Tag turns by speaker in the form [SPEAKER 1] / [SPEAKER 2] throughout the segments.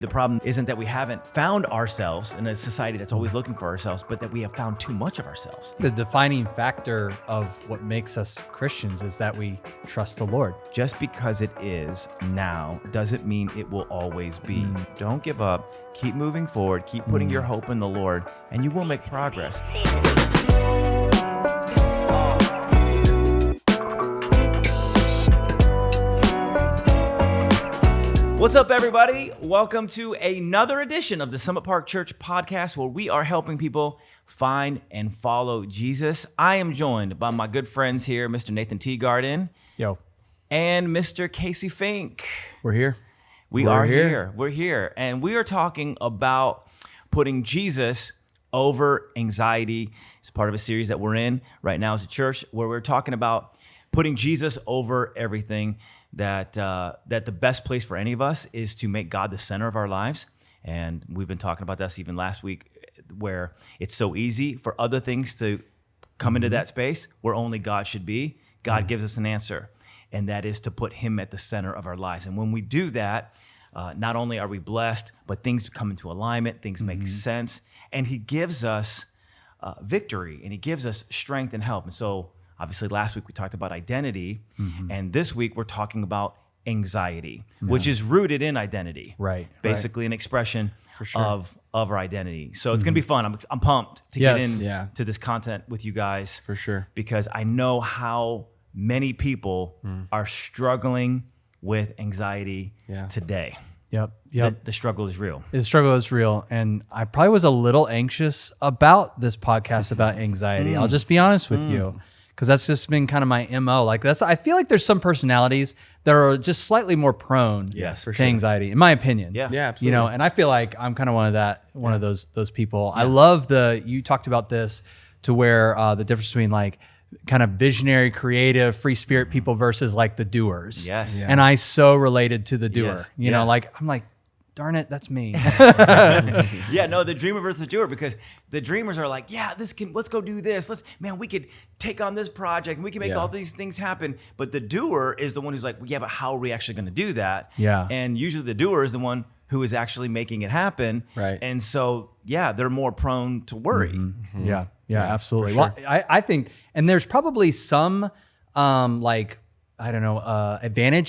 [SPEAKER 1] The problem isn't that we haven't found ourselves in a society that's always looking for ourselves, but that we have found too much of ourselves.
[SPEAKER 2] The defining factor of what makes us Christians is that we trust the Lord.
[SPEAKER 1] Just because it is now doesn't mean it will always be. Don't give up. Keep moving forward. Keep putting your hope in the Lord, and you will make progress. What's up, everybody? Welcome to another edition of the Summit Park Church podcast, where we are helping people find and follow Jesus. I am joined by my good friends here, Mr. Nathan Teegarden.
[SPEAKER 2] Yo.
[SPEAKER 1] And Mr. Casey Fink.
[SPEAKER 3] We're here.
[SPEAKER 1] We're here. And we are talking about putting Jesus over anxiety. It's part of a series that we're in right now as a church, where we're talking about putting Jesus over everything. That the best place for any of us is to make God the center of our lives. And we've been talking about this even last week, where it's so easy for other things to come into that space where only God should be. God gives us an answer, and that is to put him at the center of our lives. And when we do that, not only are we blessed, but things come into alignment, things make sense, and he gives us victory, and he gives us strength and help. And so obviously, last week we talked about identity, and this week we're talking about anxiety, which is rooted in identity.
[SPEAKER 2] Right.
[SPEAKER 1] Basically, an expression
[SPEAKER 3] For sure.
[SPEAKER 1] of our identity. So it's going to be fun. I'm pumped to get into this content with you guys.
[SPEAKER 3] For sure.
[SPEAKER 1] Because I know how many people are struggling with anxiety today.
[SPEAKER 2] Yep.
[SPEAKER 1] The struggle is real.
[SPEAKER 2] The struggle is real. And I probably was a little anxious about this podcast about anxiety. I'll just be honest with you. Because that's just been kind of my MO. I feel like there's some personalities that are just slightly more prone
[SPEAKER 1] for
[SPEAKER 2] to anxiety, in my opinion.
[SPEAKER 1] Yeah,
[SPEAKER 3] absolutely.
[SPEAKER 2] And I feel like I'm kind of one of those people. I love you talked about this, to where the difference between like kind of visionary, creative, free spirit people versus like the doers.
[SPEAKER 1] Yes. Yeah.
[SPEAKER 2] And I so related to the doer.
[SPEAKER 1] Yes.
[SPEAKER 2] You know, I'm like, darn it, that's me.
[SPEAKER 1] The dreamer versus the doer, because the dreamers are like, let's go do this. We could take on this project and we can make all these things happen. But the doer is the one who's like, but how are we actually going to do that?
[SPEAKER 2] Yeah.
[SPEAKER 1] And usually the doer is the one who is actually making it happen.
[SPEAKER 3] Right.
[SPEAKER 1] And so, they're more prone to worry.
[SPEAKER 2] Yeah, absolutely.
[SPEAKER 3] Sure.
[SPEAKER 2] Well, I think, and there's probably some advantage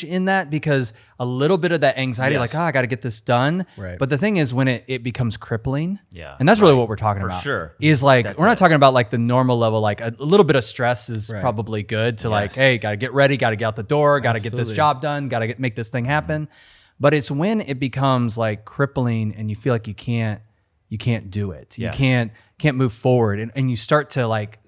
[SPEAKER 2] in that, because a little bit of that anxiety, I got to get this done.
[SPEAKER 3] Right.
[SPEAKER 2] But the thing is, when it becomes crippling,
[SPEAKER 1] Yeah.
[SPEAKER 2] and that's really what we're talking
[SPEAKER 1] For
[SPEAKER 2] about.
[SPEAKER 1] sure.
[SPEAKER 2] Is like,
[SPEAKER 1] That's
[SPEAKER 2] we're not
[SPEAKER 1] it.
[SPEAKER 2] talking about like the normal level, like a little bit of stress is
[SPEAKER 3] Right.
[SPEAKER 2] probably good to
[SPEAKER 1] Yes.
[SPEAKER 2] hey, got to get ready, got to get out the door, got to get this
[SPEAKER 3] Absolutely.
[SPEAKER 2] job done, got to make this thing happen. But it's when it becomes like crippling and you feel like you can't do it.
[SPEAKER 1] Yes.
[SPEAKER 2] You can't move forward, and you start to like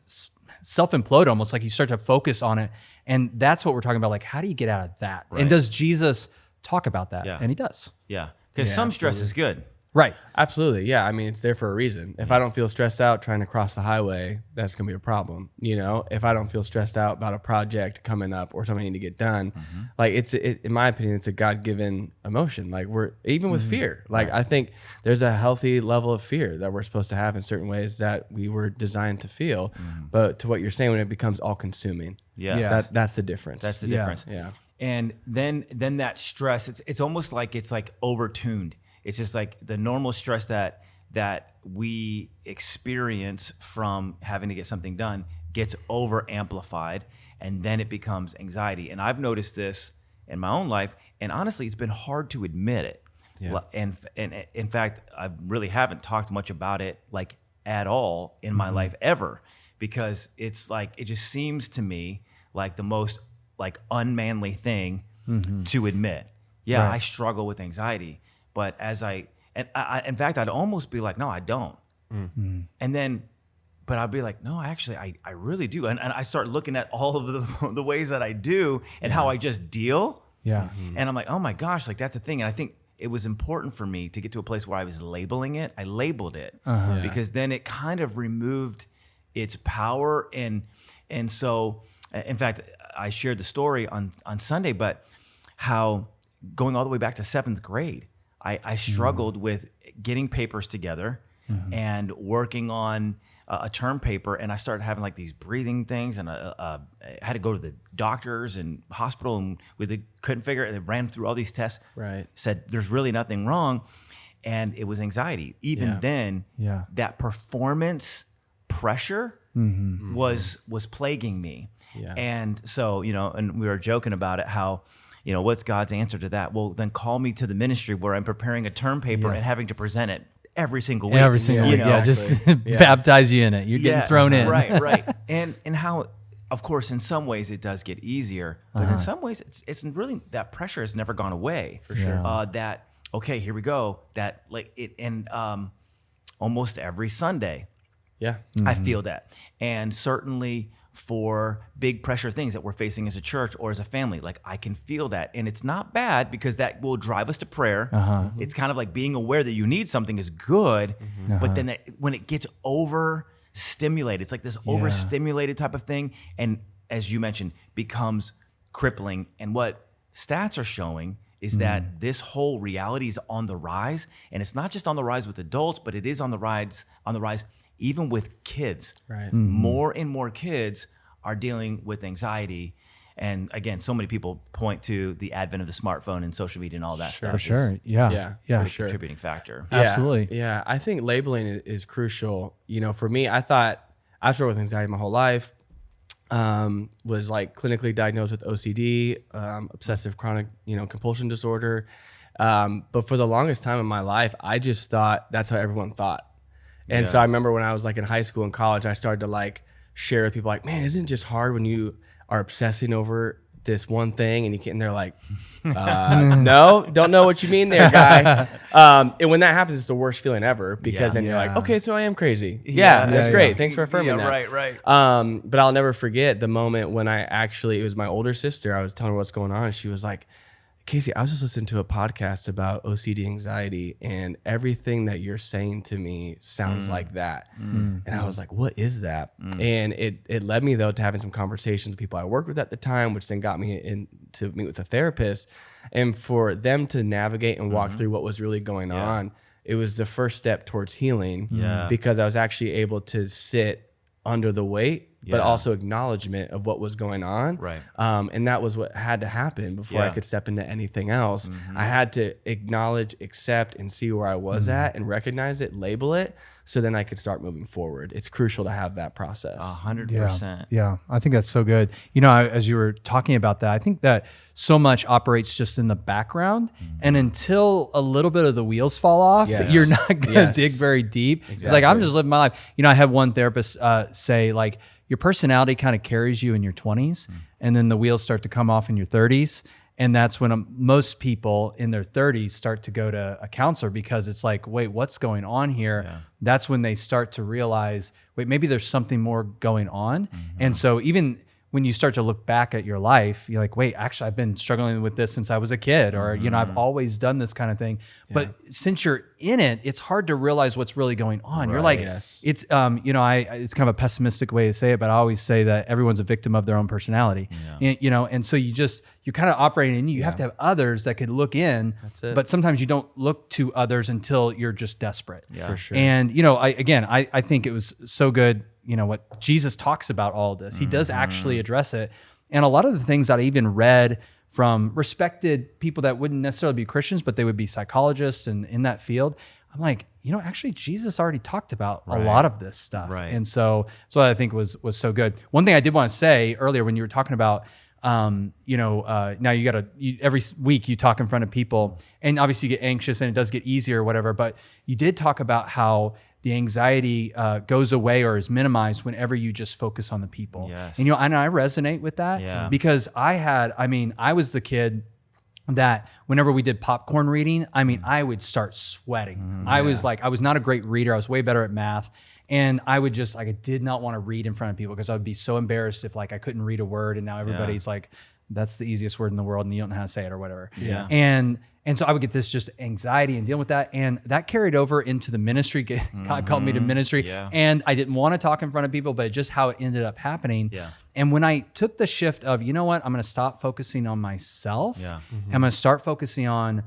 [SPEAKER 2] self-implode, almost like you start to focus on it. And that's what we're talking about. Like, how do you get out of that?
[SPEAKER 1] Right.
[SPEAKER 2] And does Jesus talk about that?
[SPEAKER 1] Yeah.
[SPEAKER 2] And he does.
[SPEAKER 1] Yeah. Because some stress is good.
[SPEAKER 2] Right.
[SPEAKER 3] Absolutely. Yeah. I mean, it's there for a reason. If I don't feel stressed out trying to cross the highway, that's going to be a problem. You know, if I don't feel stressed out about a project coming up or something I need to get done, in my opinion, it's a God-given emotion. Like even with fear, I think there's a healthy level of fear that we're supposed to have in certain ways that we were designed to feel. But to what you're saying, when it becomes all consuming,
[SPEAKER 1] Yeah.
[SPEAKER 3] that's the difference.
[SPEAKER 1] That's the
[SPEAKER 2] Yeah.
[SPEAKER 1] difference.
[SPEAKER 3] Yeah.
[SPEAKER 1] And then that stress, it's almost like it's like overtuned. It's just like the normal stress that we experience from having to get something done gets over amplified, and then it becomes anxiety. And I've noticed this in my own life, and honestly, it's been hard to admit it.
[SPEAKER 3] Yeah.
[SPEAKER 1] And in fact, I really haven't talked much about it at all in my life ever, because it's like, it just seems to me like the most unmanly thing to admit. Yeah,
[SPEAKER 2] Right.
[SPEAKER 1] I struggle with anxiety. But in fact, I'd almost be like, no, I don't. And then, but I'd be like, no, actually, I really do. And I start looking at all of the ways that I do and how I just deal.
[SPEAKER 2] Yeah.
[SPEAKER 1] And I'm like, oh my gosh, that's a thing. And I think it was important for me to get to a place where I was labeling it. I labeled it because then it kind of removed its power. And so, in fact, I shared the story on Sunday, but how going all the way back to 7th grade, I struggled with getting papers together and working on a term paper, and I started having like these breathing things, and I had to go to the doctors and hospital, and couldn't figure it. They ran through all these tests,
[SPEAKER 3] Right.
[SPEAKER 1] said there's really nothing wrong, and it was anxiety. Even then, that performance pressure was plaguing me.
[SPEAKER 3] Yeah.
[SPEAKER 1] And so, and we were joking about it, how, what's God's answer to that? Well, then call me to the ministry where I'm preparing a term paper and having to present it every single week.
[SPEAKER 2] Every single week, just baptize you in it. You're getting thrown in.
[SPEAKER 1] Right. And how, of course, in some ways it does get easier, but in some ways it's really, that pressure has never gone away.
[SPEAKER 3] For sure.
[SPEAKER 1] That, okay, here we go. That and almost every Sunday, I feel that. And certainly for big pressure things that we're facing as a church or as a family, like I can feel that. And it's not bad because that will drive us to prayer. It's kind of like being aware that you need something is good, but then when it gets overstimulated, it's like this overstimulated type of thing. And as you mentioned, becomes crippling. And what stats are showing is that this whole reality is on the rise. And it's not just on the rise with adults, but it is on the rise even with kids.
[SPEAKER 3] Right.
[SPEAKER 1] More and more kids are dealing with anxiety. And again, so many people point to the advent of the smartphone and social media and all that stuff.
[SPEAKER 2] For sure.
[SPEAKER 3] Yeah, for sure.
[SPEAKER 1] Contributing factor.
[SPEAKER 2] Absolutely.
[SPEAKER 3] Yeah, I think labeling is crucial. For me, I thought I've struggled with anxiety my whole life. Was like clinically diagnosed with OCD, obsessive chronic, compulsion disorder. But for the longest time in my life, I just thought that's how everyone thought. And so I remember when I was like in high school and college, I started to like share with people like, man, isn't it just hard when you are obsessing over this one thing and they're like, no, don't know what you mean there, guy. And when that happens, it's the worst feeling ever because then you're like, okay, so I am crazy. That's great. Thanks for affirming that.
[SPEAKER 1] Right.
[SPEAKER 3] But I'll never forget the moment when it was my older sister. I was telling her what's going on. And she was like, Casey, I was just listening to a podcast about OCD anxiety and everything that you're saying to me sounds like that. And I was like, what is that? And it led me though to having some conversations with people I worked with at the time, which then got me in to meet with a therapist. And for them to navigate and walk through what was really going on, it was the first step towards healing because I was actually able to sit under the weight, but also acknowledgement of what was going on.
[SPEAKER 1] Right.
[SPEAKER 3] And that was what had to happen before I could step into anything else. I had to acknowledge, accept, and see where I was at and recognize it, label it, so then I could start moving forward. It's crucial to have that process.
[SPEAKER 1] 100%.
[SPEAKER 2] Yeah, I think that's so good. As you were talking about that, I think that so much operates just in the background, and until a little bit of the wheels fall off, you're not going to dig very deep. Exactly. It's like, I'm just living my life. I had one therapist say like, your personality kind of carries you in your 20s, and then the wheels start to come off in your 30s. And that's when most people in their 30s start to go to a counselor because it's like, wait, what's going on here? That's when they start to realize, wait, maybe there's something more going on. And so even when you start to look back at your life, you're like, wait, actually, I've been struggling with this since I was a kid, or, I've always done this kind of thing. But since you're in it, it's hard to realize what's really going on. You're like, it's, it's kind of a pessimistic way to say it, but I always say that everyone's a victim of their own personality, and so you're kind of operating and you have to have others that could look in, but sometimes you don't look to others until you're just desperate.
[SPEAKER 3] For sure.
[SPEAKER 2] And, I think it was so good, what Jesus talks about all of this. He does actually address it. And a lot of the things that I even read from respected people that wouldn't necessarily be Christians, but they would be psychologists and in that field, I'm like, actually Jesus already talked about a lot of this stuff.
[SPEAKER 1] Right.
[SPEAKER 2] And so I think was so good. One thing I did want to say earlier when you were talking about, now every week you talk in front of people and obviously you get anxious and it does get easier or whatever, but you did talk about how the anxiety goes away or is minimized whenever you just focus on the people.
[SPEAKER 1] Yes.
[SPEAKER 2] And, and I resonate with that because I was the kid that whenever we did popcorn reading, I would start sweating. I was not a great reader. I was way better at math. And I would just I did not want to read in front of people because I would be so embarrassed if I couldn't read a word and now everybody's like, that's the easiest word in the world and you don't know how to say it or whatever.
[SPEAKER 1] Yeah.
[SPEAKER 2] And so I would get this just anxiety and dealing with that. And that carried over into the ministry. God called me to ministry. Yeah. And I didn't want to talk in front of people, but just how it ended up happening. Yeah. And when I took the shift of, I'm going to stop focusing on myself. Yeah. I'm going to start focusing on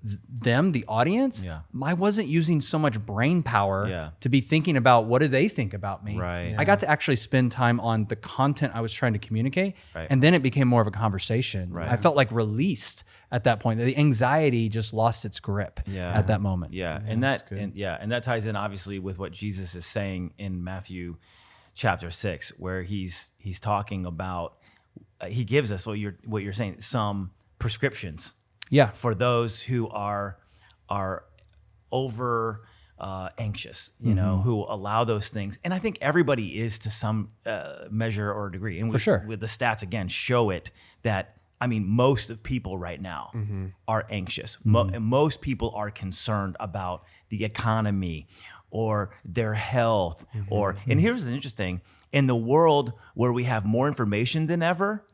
[SPEAKER 2] the audience,
[SPEAKER 1] Yeah.
[SPEAKER 2] I wasn't using so much brain power
[SPEAKER 1] Yeah.
[SPEAKER 2] to be thinking about what do they think about me.
[SPEAKER 1] Right.
[SPEAKER 2] I got to actually spend time on the content I was trying to communicate,
[SPEAKER 1] Right.
[SPEAKER 2] and then it became more of a conversation.
[SPEAKER 1] Right.
[SPEAKER 2] I felt like released at that point. The anxiety just lost its grip at that moment.
[SPEAKER 1] Yeah, and that ties in obviously with what Jesus is saying in Matthew chapter 6, where he's talking about he gives us what you're saying, some prescriptions
[SPEAKER 2] Yeah.
[SPEAKER 1] for those who are over anxious, who allow those things. And I think everybody is to some measure or degree. And
[SPEAKER 2] sure.
[SPEAKER 1] with the stats again show it that most of people right now are anxious. And most people are concerned about the economy or their health. And here's what's interesting: in the world where we have more information than ever,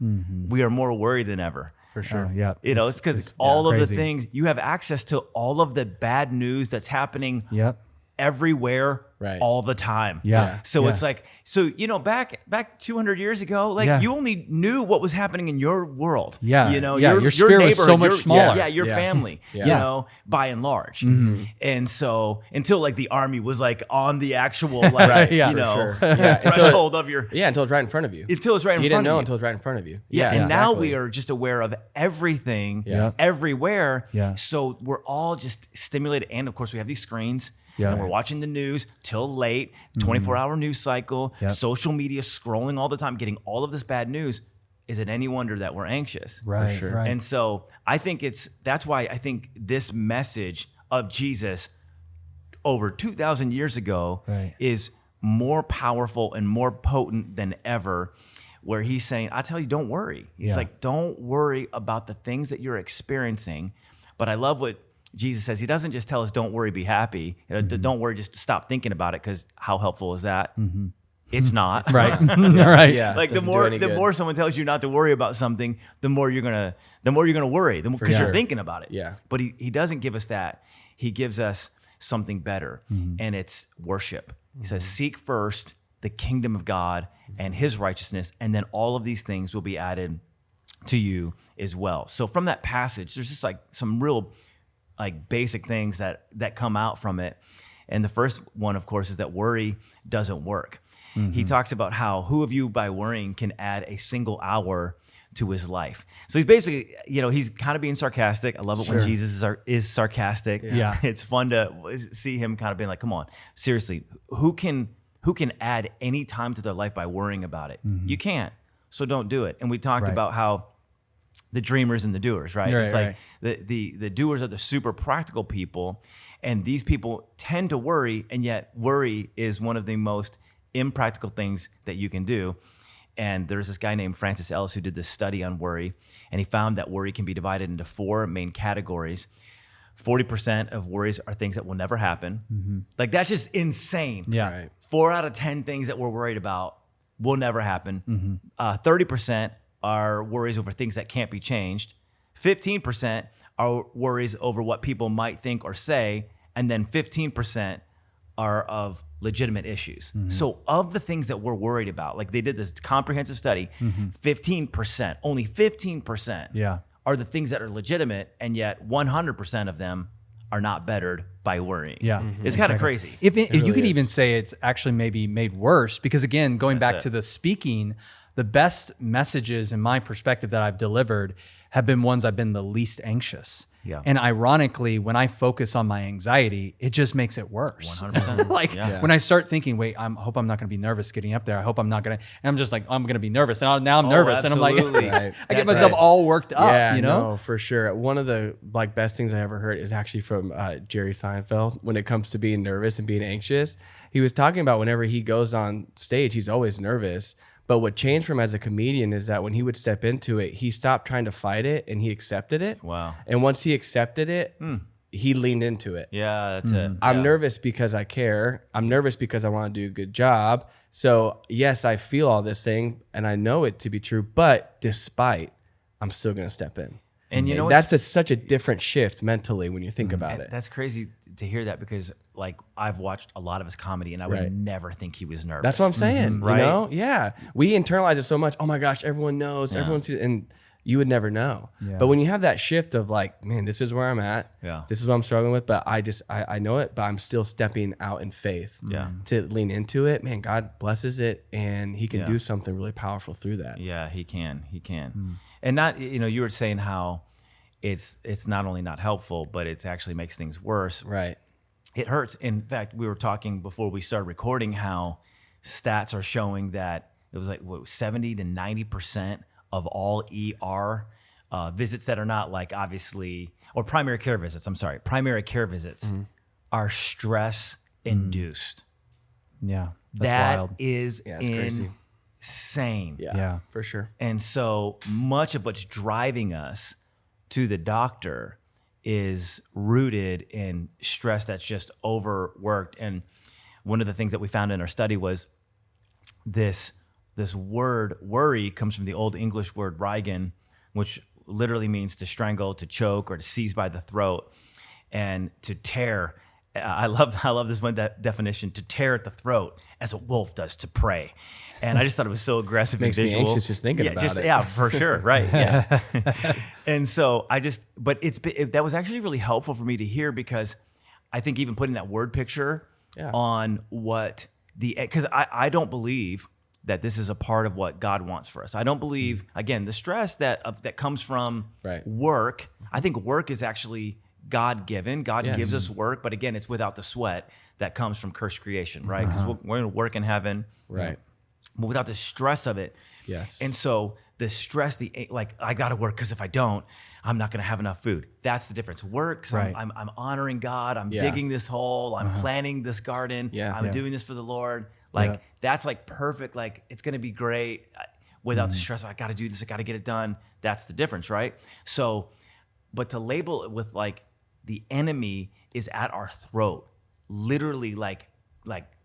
[SPEAKER 1] we are more worried than ever.
[SPEAKER 3] For sure.
[SPEAKER 2] Yeah.
[SPEAKER 1] It's because all of
[SPEAKER 2] crazy.
[SPEAKER 1] the things, you have access to all of the bad news that's happening
[SPEAKER 2] Yep.
[SPEAKER 1] everywhere
[SPEAKER 3] Right.
[SPEAKER 1] all the time.
[SPEAKER 2] Yeah.
[SPEAKER 1] So
[SPEAKER 2] Yeah.
[SPEAKER 1] it's like, back 200 years ago,
[SPEAKER 2] Yeah.
[SPEAKER 1] you only knew what was happening in your world.
[SPEAKER 2] Yeah.
[SPEAKER 1] Your
[SPEAKER 2] Your sphere was so
[SPEAKER 1] neighborhood,
[SPEAKER 2] much smaller.
[SPEAKER 1] Yeah, your
[SPEAKER 3] Yeah.
[SPEAKER 1] family,
[SPEAKER 3] Yeah.
[SPEAKER 1] by and large.
[SPEAKER 2] Mm-hmm.
[SPEAKER 1] And so until the army was on the actual,
[SPEAKER 3] Right.
[SPEAKER 2] Yeah.
[SPEAKER 3] For sure. Yeah.
[SPEAKER 1] threshold of your,
[SPEAKER 3] Until it's right in front of you.
[SPEAKER 1] until it's right in
[SPEAKER 3] You
[SPEAKER 1] front
[SPEAKER 3] didn't know
[SPEAKER 1] of you.
[SPEAKER 3] until it's right in front of you.
[SPEAKER 1] Yeah, and now
[SPEAKER 3] exactly.
[SPEAKER 1] we are just aware of everything,
[SPEAKER 2] Yeah.
[SPEAKER 1] everywhere.
[SPEAKER 2] Yeah.
[SPEAKER 1] So we're all just stimulated, and of course we have these screens,
[SPEAKER 2] Yeah.
[SPEAKER 1] and we're watching the news till late, 24-hour news cycle,
[SPEAKER 2] Yep.
[SPEAKER 1] social media, scrolling all the time, getting all of this bad news. Is it any wonder that we're anxious?
[SPEAKER 2] Right.
[SPEAKER 3] sure.
[SPEAKER 2] Right.
[SPEAKER 1] And so I think that's why I think this message of Jesus over 2,000 years ago
[SPEAKER 2] Right.
[SPEAKER 1] is more powerful and more potent than ever, where he's saying, I tell you, don't worry. He's
[SPEAKER 2] Yeah.
[SPEAKER 1] like, don't worry about the things that you're experiencing. But I love what Jesus says. He doesn't just tell us, don't worry, be happy. Don't worry, just stop thinking about it, because how helpful is that? It's not.
[SPEAKER 2] Right. Right.
[SPEAKER 3] Yeah.
[SPEAKER 1] Like the
[SPEAKER 3] doesn't do
[SPEAKER 1] more
[SPEAKER 3] any good.
[SPEAKER 1] someone tells you not to worry about something, the more you're gonna worry, because
[SPEAKER 3] sure.
[SPEAKER 1] you're thinking about it.
[SPEAKER 3] Yeah.
[SPEAKER 1] But he doesn't give us that. He gives us something better, and it's worship. He says, "Seek first the kingdom of God and His righteousness, and then all of these things will be added to you as well." So from that passage, there's just some real basic things that come out from it. And the first one, of course, is that worry doesn't work. He talks about how who of you by worrying can add a single hour to his life. So he's basically, he's kind of being sarcastic. I love it when Jesus is sarcastic.
[SPEAKER 2] Yeah.
[SPEAKER 1] It's fun to see him kind of being like, come on, seriously, who can add any time to their life by worrying about it? You can't. So don't do it. And we talked
[SPEAKER 2] Right.
[SPEAKER 1] about how the dreamers and the doers, right?
[SPEAKER 2] Right,
[SPEAKER 1] It's like the doers are the super practical people, and these people tend to worry, and yet worry is one of the most impractical things that you can do. And there's this guy named Francis Ellis who did this study on worry, and he found that worry can be divided into 4 main categories. 40% of worries are things that will never happen. Like, that's just insane.
[SPEAKER 2] Yeah.
[SPEAKER 3] Right.
[SPEAKER 1] 4 out of 10 things that we're worried about will never happen. 30% are worries over things that can't be changed. 15% are worries over what people might think or say. And then 15% are of legitimate issues. So of the things that we're worried about, like they did this comprehensive study, 15%, only 15%
[SPEAKER 2] Yeah.
[SPEAKER 1] are the things that are legitimate, and yet 100% of them are not bettered by worrying.
[SPEAKER 2] Yeah.
[SPEAKER 1] It's kind of crazy.
[SPEAKER 2] If you
[SPEAKER 3] really
[SPEAKER 2] could
[SPEAKER 3] is.
[SPEAKER 2] even say it's actually maybe made worse, because again, going back
[SPEAKER 1] it.
[SPEAKER 2] to the speaking, the best messages in my perspective that I've delivered have been ones I've been the least anxious.
[SPEAKER 1] Yeah.
[SPEAKER 2] And ironically, when I focus on my anxiety, it just makes it worse.
[SPEAKER 1] 100%.
[SPEAKER 2] Like
[SPEAKER 1] Yeah.
[SPEAKER 2] when I start thinking, wait, I hope I'm not going to be nervous getting up there. I hope I'm not going to, and I'm just like, I'm going to be nervous. And now I'm nervous. And I'm like,
[SPEAKER 1] absolutely.
[SPEAKER 3] Right.
[SPEAKER 2] I get
[SPEAKER 1] That's
[SPEAKER 2] myself
[SPEAKER 1] right.
[SPEAKER 2] all worked up,
[SPEAKER 3] Yeah,
[SPEAKER 2] you know?
[SPEAKER 3] no, for sure. One of the best things I ever heard is actually from Jerry Seinfeld when it comes to being nervous and being anxious. He was talking about whenever he goes on stage, he's always nervous. But what changed for him as a comedian is that when he would step into it, he stopped trying to fight it and he accepted it.
[SPEAKER 1] Wow.
[SPEAKER 3] And once he accepted it, he leaned into it.
[SPEAKER 1] Yeah, that's it.
[SPEAKER 3] I'm
[SPEAKER 1] Yeah.
[SPEAKER 3] nervous because I care. I'm nervous because I want to do a good job. So yes, I feel all this thing and I know it to be true, but despite, I'm still going to step in.
[SPEAKER 1] And you know
[SPEAKER 3] that's such a different shift mentally when you think about it.
[SPEAKER 1] That's crazy to hear that, because like I've watched a lot of his comedy and I would
[SPEAKER 3] Right.
[SPEAKER 1] never think he was nervous.
[SPEAKER 3] That's what I'm saying.
[SPEAKER 1] right?
[SPEAKER 3] You know? Yeah. We internalize it so much. Oh my gosh, everyone knows. Everyone sees it. And you would never know.
[SPEAKER 2] Yeah.
[SPEAKER 3] But when you have that shift of like, man, this is where I'm at.
[SPEAKER 1] Yeah.
[SPEAKER 3] This is what I'm struggling with, but I know it, but I'm still stepping out in faith to lean into it. Man, God blesses it, and he can do something really powerful through that.
[SPEAKER 1] Yeah, he can. And not, you were saying how it's not only not helpful, but it actually makes things worse.
[SPEAKER 3] Right.
[SPEAKER 1] It hurts. In fact, we were talking before we started recording how stats are showing that it was like 70 to 90% of all ER visits that are not like obviously, or primary care visits, are stress induced.
[SPEAKER 2] Yeah. That's
[SPEAKER 1] That
[SPEAKER 2] wild.
[SPEAKER 1] is
[SPEAKER 3] it's crazy.
[SPEAKER 1] insane.
[SPEAKER 2] Yeah.
[SPEAKER 3] For sure.
[SPEAKER 1] And so much of what's driving us to the doctor is rooted in stress that's just overworked. And one of the things that we found in our study was this word worry comes from the Old English word reigen, which literally means to strangle, to choke, or to seize by the throat, and to tear. I love this one definition: to tear at the throat as a wolf does to prey. And I just thought it was so aggressive
[SPEAKER 3] Makes
[SPEAKER 1] and
[SPEAKER 3] me
[SPEAKER 1] visual.
[SPEAKER 3] anxious just thinking about it.
[SPEAKER 1] Yeah, for sure, right? Yeah. And so that was actually really helpful for me to hear, because I think even putting that word picture on what because I don't believe that this is a part of what God wants for us. I don't believe, again, the stress that comes from work. I think work is actually God-given. God gives us work, but again, it's without the sweat that comes from cursed creation, right? Because we're going to work in heaven,
[SPEAKER 3] Right.
[SPEAKER 1] but without the stress of it.
[SPEAKER 3] Yes.
[SPEAKER 1] And so the stress, I got to work because if I don't, I'm not going to have enough food. That's the difference. Work, so
[SPEAKER 2] Right.
[SPEAKER 1] I'm honoring God. I'm digging this hole. I'm planting this garden.
[SPEAKER 3] Yeah.
[SPEAKER 1] I'm doing this for the Lord. Like that's like perfect. Like it's going to be great without the stress of I got to do this. I got to get it done. That's the difference, right? So, but to label it with like the enemy is at our throat, literally like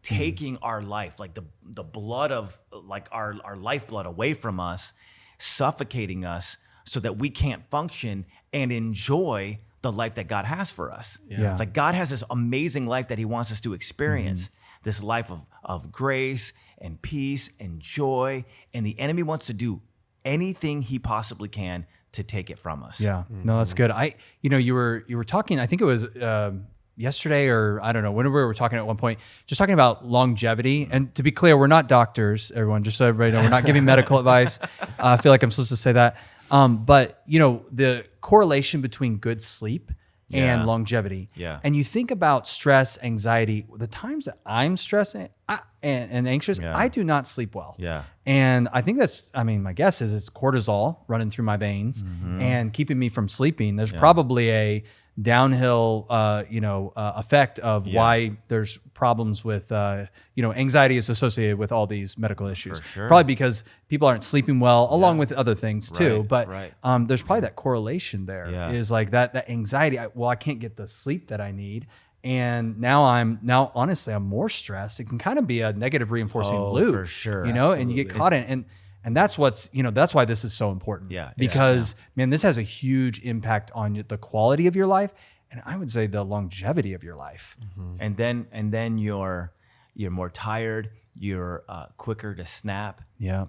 [SPEAKER 1] taking our life, like the blood of like our lifeblood away from us, suffocating us so that we can't function and enjoy the life that God has for us.
[SPEAKER 2] Yeah.
[SPEAKER 1] It's like God has this amazing life that he wants us to experience, this life of grace and peace and joy. And the enemy wants to do anything he possibly can to take it from us.
[SPEAKER 2] Yeah, no, that's good. You were talking, I think it was yesterday, or I don't know, whenever we were talking at one point, just talking about longevity. And to be clear, we're not doctors, everyone, just so everybody knows, we're not giving medical advice. I feel like I'm supposed to say that. But the correlation between good sleep and longevity.
[SPEAKER 1] Yeah.
[SPEAKER 2] And you think about stress, anxiety, the times that I'm stressed and anxious, I do not sleep well.
[SPEAKER 1] Yeah.
[SPEAKER 2] And I think my guess is it's cortisol running through my veins and keeping me from sleeping. There's probably a downhill, effect of why there's problems with, anxiety is associated with all these medical issues.
[SPEAKER 1] For sure.
[SPEAKER 2] Probably because people aren't sleeping well, along with other things too.
[SPEAKER 1] Right,
[SPEAKER 2] But
[SPEAKER 1] right.
[SPEAKER 2] there's probably that correlation there.
[SPEAKER 1] Yeah.
[SPEAKER 2] Is like that anxiety. I can't get the sleep that I need. And now honestly, I'm more stressed. It can kind of be a negative reinforcing loop,
[SPEAKER 1] for sure.
[SPEAKER 2] and you get caught in and that's that's why this is so important.
[SPEAKER 1] Yeah.
[SPEAKER 2] Because man, this has a huge impact on the quality of your life. And I would say the longevity of your life.
[SPEAKER 1] And then you're more tired. You're quicker to snap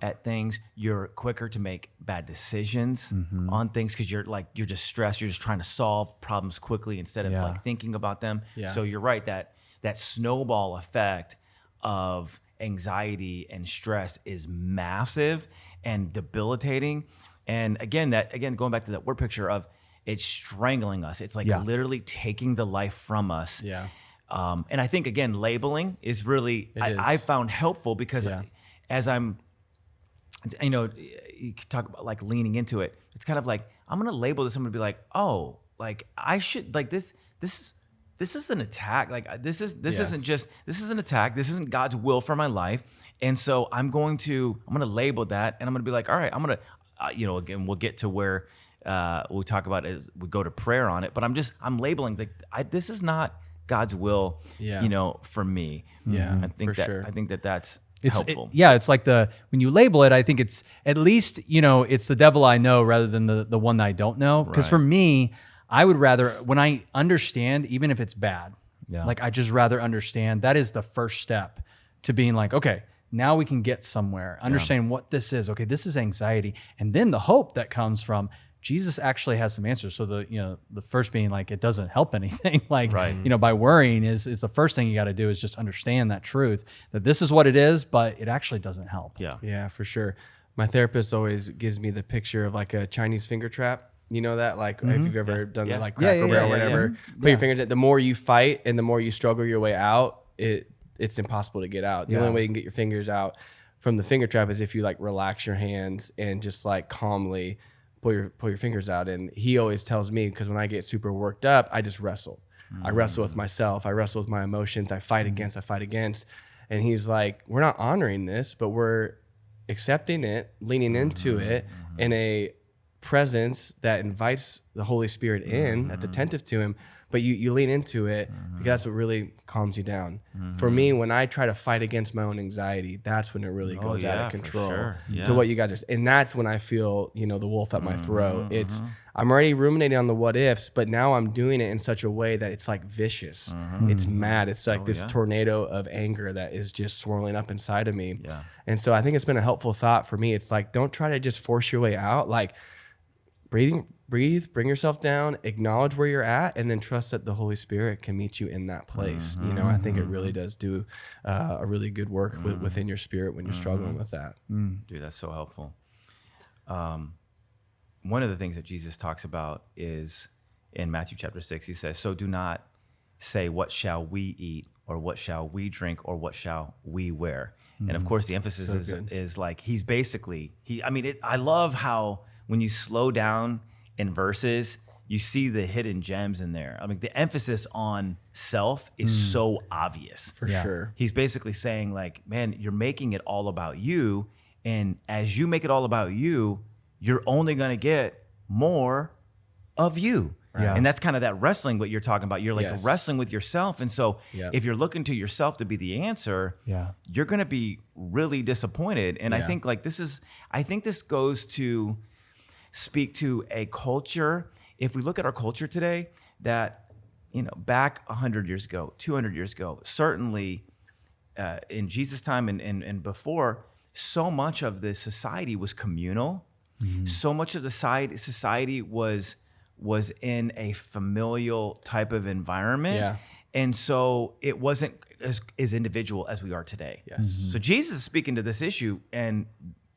[SPEAKER 1] at things. You're quicker to make bad decisions on things because you're just stressed. You're just trying to solve problems quickly instead of like thinking about them.
[SPEAKER 3] Yeah.
[SPEAKER 1] So you're right that snowball effect of anxiety and stress is massive and debilitating. And again, going back to that word picture of it's strangling us. It's like literally taking the life from us.
[SPEAKER 3] Yeah.
[SPEAKER 1] And I think, again, labeling is really, I found helpful because as I'm, you could talk about like leaning into it. It's kind of like, I'm going to label this. I'm going to be like, oh, like I should, like this is an attack. Like this is an attack. This isn't God's will for my life. And so I'm going to label that, and I'm going to be like, all right, I'm going to, again, we'll get to where we'll talk about it as we go to prayer on it, but I'm labeling this is not God's will, for me.
[SPEAKER 3] Yeah,
[SPEAKER 1] I think
[SPEAKER 3] sure.
[SPEAKER 1] I think that's
[SPEAKER 2] It's
[SPEAKER 1] helpful.
[SPEAKER 2] it's like when you label it, I think it's at least, it's the devil I know rather than the one that I don't know. Because for me, I would rather, when I understand, even if it's bad, like I just rather understand. That is the first step to being like, okay, now we can get somewhere, understand what this is. Okay, this is anxiety. And then the hope that comes from Jesus actually has some answers. So the first being like, it doesn't help anything. Like, by worrying is the first thing you got to do is just understand that truth, that this is what it is, but it actually doesn't help.
[SPEAKER 3] Yeah, for sure. My therapist always gives me the picture of like a Chinese finger trap. You know that, like if you've ever done that, like Cracker Barrel or whatever, put your fingers in. The more you fight and the more you struggle your way out, it's impossible to get out. The only way you can get your fingers out from the finger trap is if you like relax your hands and just like calmly pull your fingers out. And he always tells me, because when I get super worked up, I just wrestle. I wrestle with myself. I wrestle with my emotions. I fight against. And he's like, we're not honoring this, but we're accepting it, leaning into it in a presence that invites the Holy Spirit in, that's attentive to him, but you lean into it because that's what really calms you down. For me, when I try to fight against my own anxiety, that's when it really goes out of control to what you guys are. And that's when I feel, the wolf at my throat. I'm already ruminating on the what ifs, but now I'm doing it in such a way that it's like vicious. It's mad. It's like this tornado of anger that is just swirling up inside of me. And so I think it's been a helpful thought for me. It's like, don't try to just force your way out. Like, breathe, bring yourself down, acknowledge where you're at, and then trust that the Holy Spirit can meet you in that place. I think it really does do a really good work within your spirit when you're struggling with that.
[SPEAKER 1] Dude, that's so helpful. One of the things that Jesus talks about is in Matthew chapter 6, he says, so do not say, what shall we eat, or what shall we drink, or what shall we wear? And of course, the emphasis is like, he's basically, I love how when you slow down in verses, you see the hidden gems in there. I mean, the emphasis on self is so obvious.
[SPEAKER 3] For sure.
[SPEAKER 1] He's basically saying like, man, you're making it all about you. And as you make it all about you, you're only going to get more of you. Right. And that's kind of that wrestling, what you're talking about. You're like wrestling with yourself. And so if you're looking to yourself to be the answer, you're going to be really disappointed. And I think like this goes to speak to a culture. If we look at our culture today, that, back 100 years ago, 200 years ago, certainly in Jesus' time and before, so much of the society was communal. So much of the society was in a familial type of environment. And so it wasn't as individual as we are today. So Jesus is speaking to this issue, and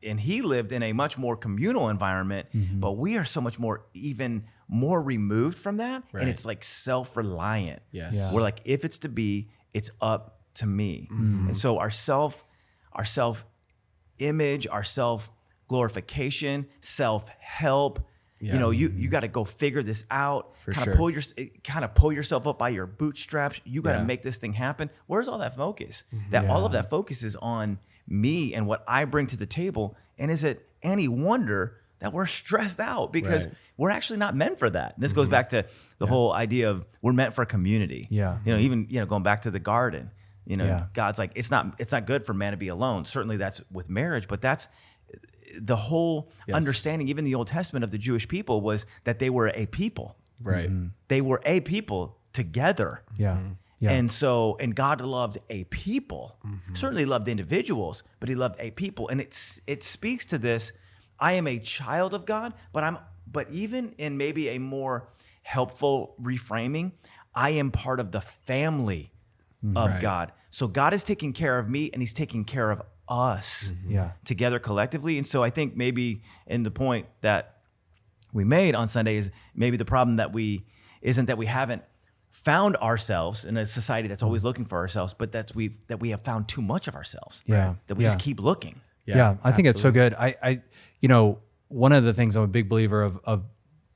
[SPEAKER 1] he lived in a much more communal environment, but we are so much more, even more removed from that. And it's like self-reliant. We're like, if it's to be, it's up to me. And so our self-image, our self-glorification, self-help, you got to go figure this out, kind of pull yourself up by your bootstraps. You got to make this thing happen. Where's all that focus? All of that focus is on me and what I bring to the table. And is it any wonder that we're stressed out? Because we're actually not meant for that. And this goes back to the whole idea of we're meant for community. Even going back to the garden, God's like, it's not good for man to be alone. Certainly that's with marriage, but that's the whole understanding, even the Old Testament, of the Jewish people was that they were a people. They were a people together. And God loved a people. Certainly loved individuals, but he loved a people. And it speaks to this. I am a child of God, but even in maybe a more helpful reframing, I am part of the family of God. So God is taking care of me, and he's taking care of us together collectively. And so I think maybe in the point that we made on Sunday is maybe the problem isn't that we haven't found ourselves in a society that's always looking for ourselves, but that we have found too much of ourselves. That we just keep looking.
[SPEAKER 2] I think it's so good. I one of the things I'm a big believer of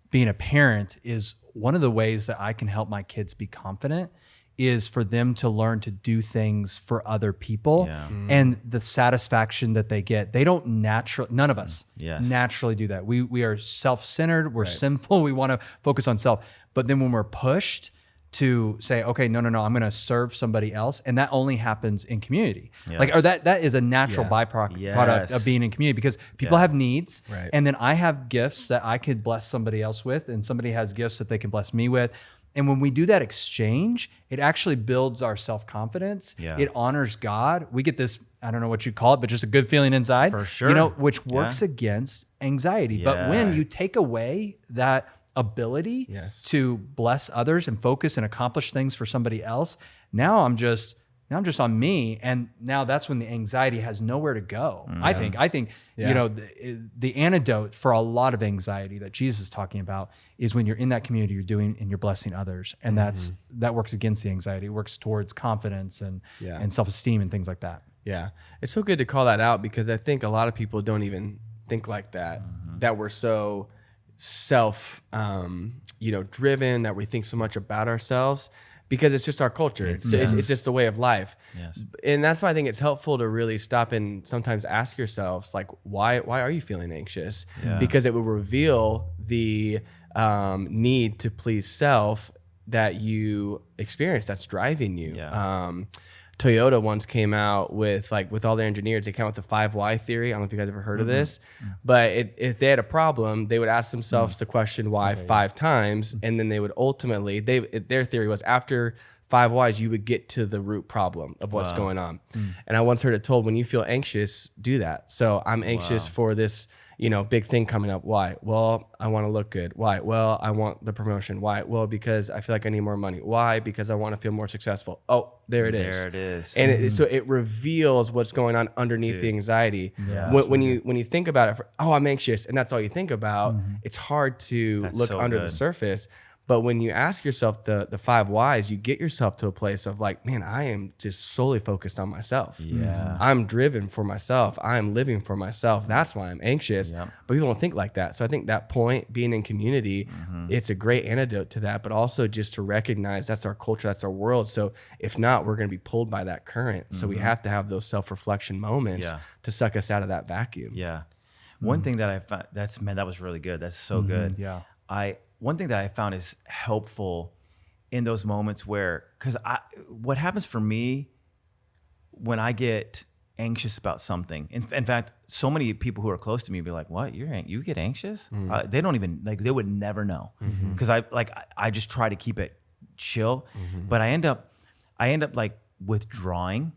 [SPEAKER 2] being a parent is one of the ways that I can help my kids be confident is for them to learn to do things for other people and the satisfaction that they get. They don't none of us naturally do that. We are self-centered, we're sinful, we want to focus on self. But then when we're pushed to say, okay, no, I'm going to serve somebody else, and that only happens in community. Or that is a natural byproduct of being in community, because people have needs, and then I have gifts that I could bless somebody else with, and somebody has gifts that they can bless me with. And when we do that exchange, it actually builds our self-confidence.
[SPEAKER 1] Yeah.
[SPEAKER 2] It honors God. We get this, I don't know what you call it, but just a good feeling inside.
[SPEAKER 1] For sure.
[SPEAKER 2] You know, which works against anxiety. But when
[SPEAKER 1] Yeah.
[SPEAKER 2] you take away that ability
[SPEAKER 3] Yes.
[SPEAKER 2] to bless others and focus and accomplish things for somebody else, now I'm just on me, and now that's when the anxiety has nowhere to go. I think you know, the antidote for a lot of anxiety that Jesus is talking about is when you're in that community, you're doing and you're blessing others, and that works against the anxiety. It works towards confidence and self-esteem and things like that.
[SPEAKER 3] Yeah. It's so good to call that out, because I think a lot of people don't even think like that, that we're so self, driven, that we think so much about ourselves, because it's just our culture. It's just a way of life.
[SPEAKER 1] Yes.
[SPEAKER 3] And that's why I think it's helpful to really stop and sometimes ask yourselves, like, why are you feeling anxious?
[SPEAKER 1] Yeah.
[SPEAKER 3] Because it will reveal the need to please self that you experience, that's driving you.
[SPEAKER 1] Yeah.
[SPEAKER 3] Toyota once came out with all their engineers, they came out with the 5 why theory. I don't know if you guys ever heard of this, but if they had a problem, they would ask themselves the question why 5 times, and then they would ultimately, their theory was after 5 whys, you would get to the root problem of what's going on. And I once heard it told, when you feel anxious, do that. So I'm anxious for this, big thing coming up. Why? Well, I want to look good. Why? Well, I want the promotion. Why? Well, because I feel like I need more money. Why? Because I want to feel more successful. Oh, there it is.
[SPEAKER 1] There it is.
[SPEAKER 3] And so it reveals what's going on underneath the anxiety.
[SPEAKER 2] Yeah.
[SPEAKER 3] When you think about it, I'm anxious, and that's all you think about, it's hard to
[SPEAKER 1] That's
[SPEAKER 3] look
[SPEAKER 1] so
[SPEAKER 3] under
[SPEAKER 1] good.
[SPEAKER 3] the surface. But when you ask yourself the 5 whys, you get yourself to a place of like, man, I am just solely focused on myself.
[SPEAKER 1] Yeah.
[SPEAKER 3] I'm driven for myself. I am living for myself. That's why I'm anxious.
[SPEAKER 1] Yep.
[SPEAKER 3] But people don't think like that. So I think that point, being in community, it's a great antidote to that, but also just to recognize that's our culture, that's our world. So if not, we're going to be pulled by that current. So we have to have those self-reflection moments to suck us out of that vacuum.
[SPEAKER 1] Yeah. One thing that I found, that was really good. That's so good.
[SPEAKER 2] Yeah.
[SPEAKER 1] One thing that I found is helpful in those moments where, what happens for me when I get anxious about something, in fact, so many people who are close to me be like, what, you get anxious? They don't even, they would never know. Cause I just try to keep it chill, but I end up like withdrawing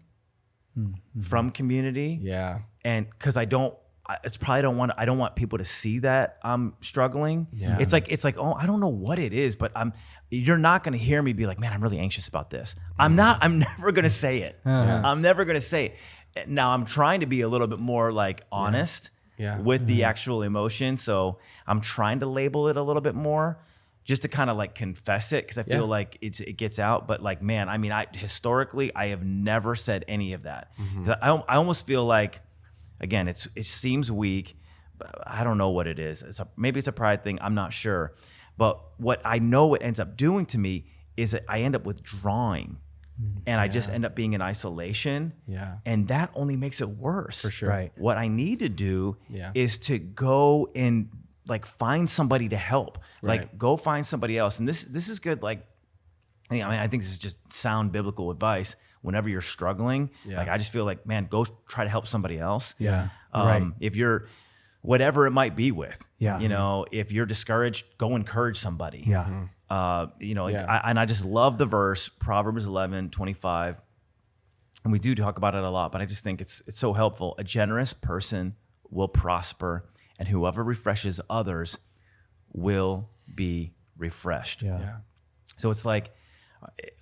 [SPEAKER 1] from community.
[SPEAKER 3] Yeah.
[SPEAKER 1] And cause I don't want people to see that I'm struggling.
[SPEAKER 3] Yeah.
[SPEAKER 1] It's like, oh, I don't know what it is, but you're not going to hear me be like, man, I'm really anxious about this. I'm never going to say it. I'm never going to say it. Now I'm trying to be a little bit more like honest with the actual emotion. So I'm trying to label it a little bit more just to kind of like confess it. Cause I feel like it gets out, but like, man, I mean, historically I have never said any of that. 'Cause I almost feel like, again, it seems weak, but I don't know what it is. Maybe it's a pride thing. I'm not sure. But what I know it ends up doing to me is that I end up withdrawing, and I just end up being in isolation.
[SPEAKER 3] Yeah.
[SPEAKER 1] And that only makes it worse.
[SPEAKER 3] For sure.
[SPEAKER 2] Right.
[SPEAKER 1] What I need to do is to go and like find somebody to help.
[SPEAKER 3] Right.
[SPEAKER 1] Like go find somebody else. And this is good. Like, I think this is just sound biblical advice. Whenever you're struggling, like I just feel like, man, go try to help somebody else.
[SPEAKER 2] Yeah. Right.
[SPEAKER 1] If you're whatever it might be with,
[SPEAKER 2] Yeah.
[SPEAKER 1] if you're discouraged, go encourage somebody.
[SPEAKER 2] Yeah.
[SPEAKER 1] And I just love the verse, Proverbs 11:25. And we do talk about it a lot, but I just think it's so helpful. A generous person will prosper, and whoever refreshes others will be refreshed.
[SPEAKER 2] Yeah.
[SPEAKER 1] So it's like,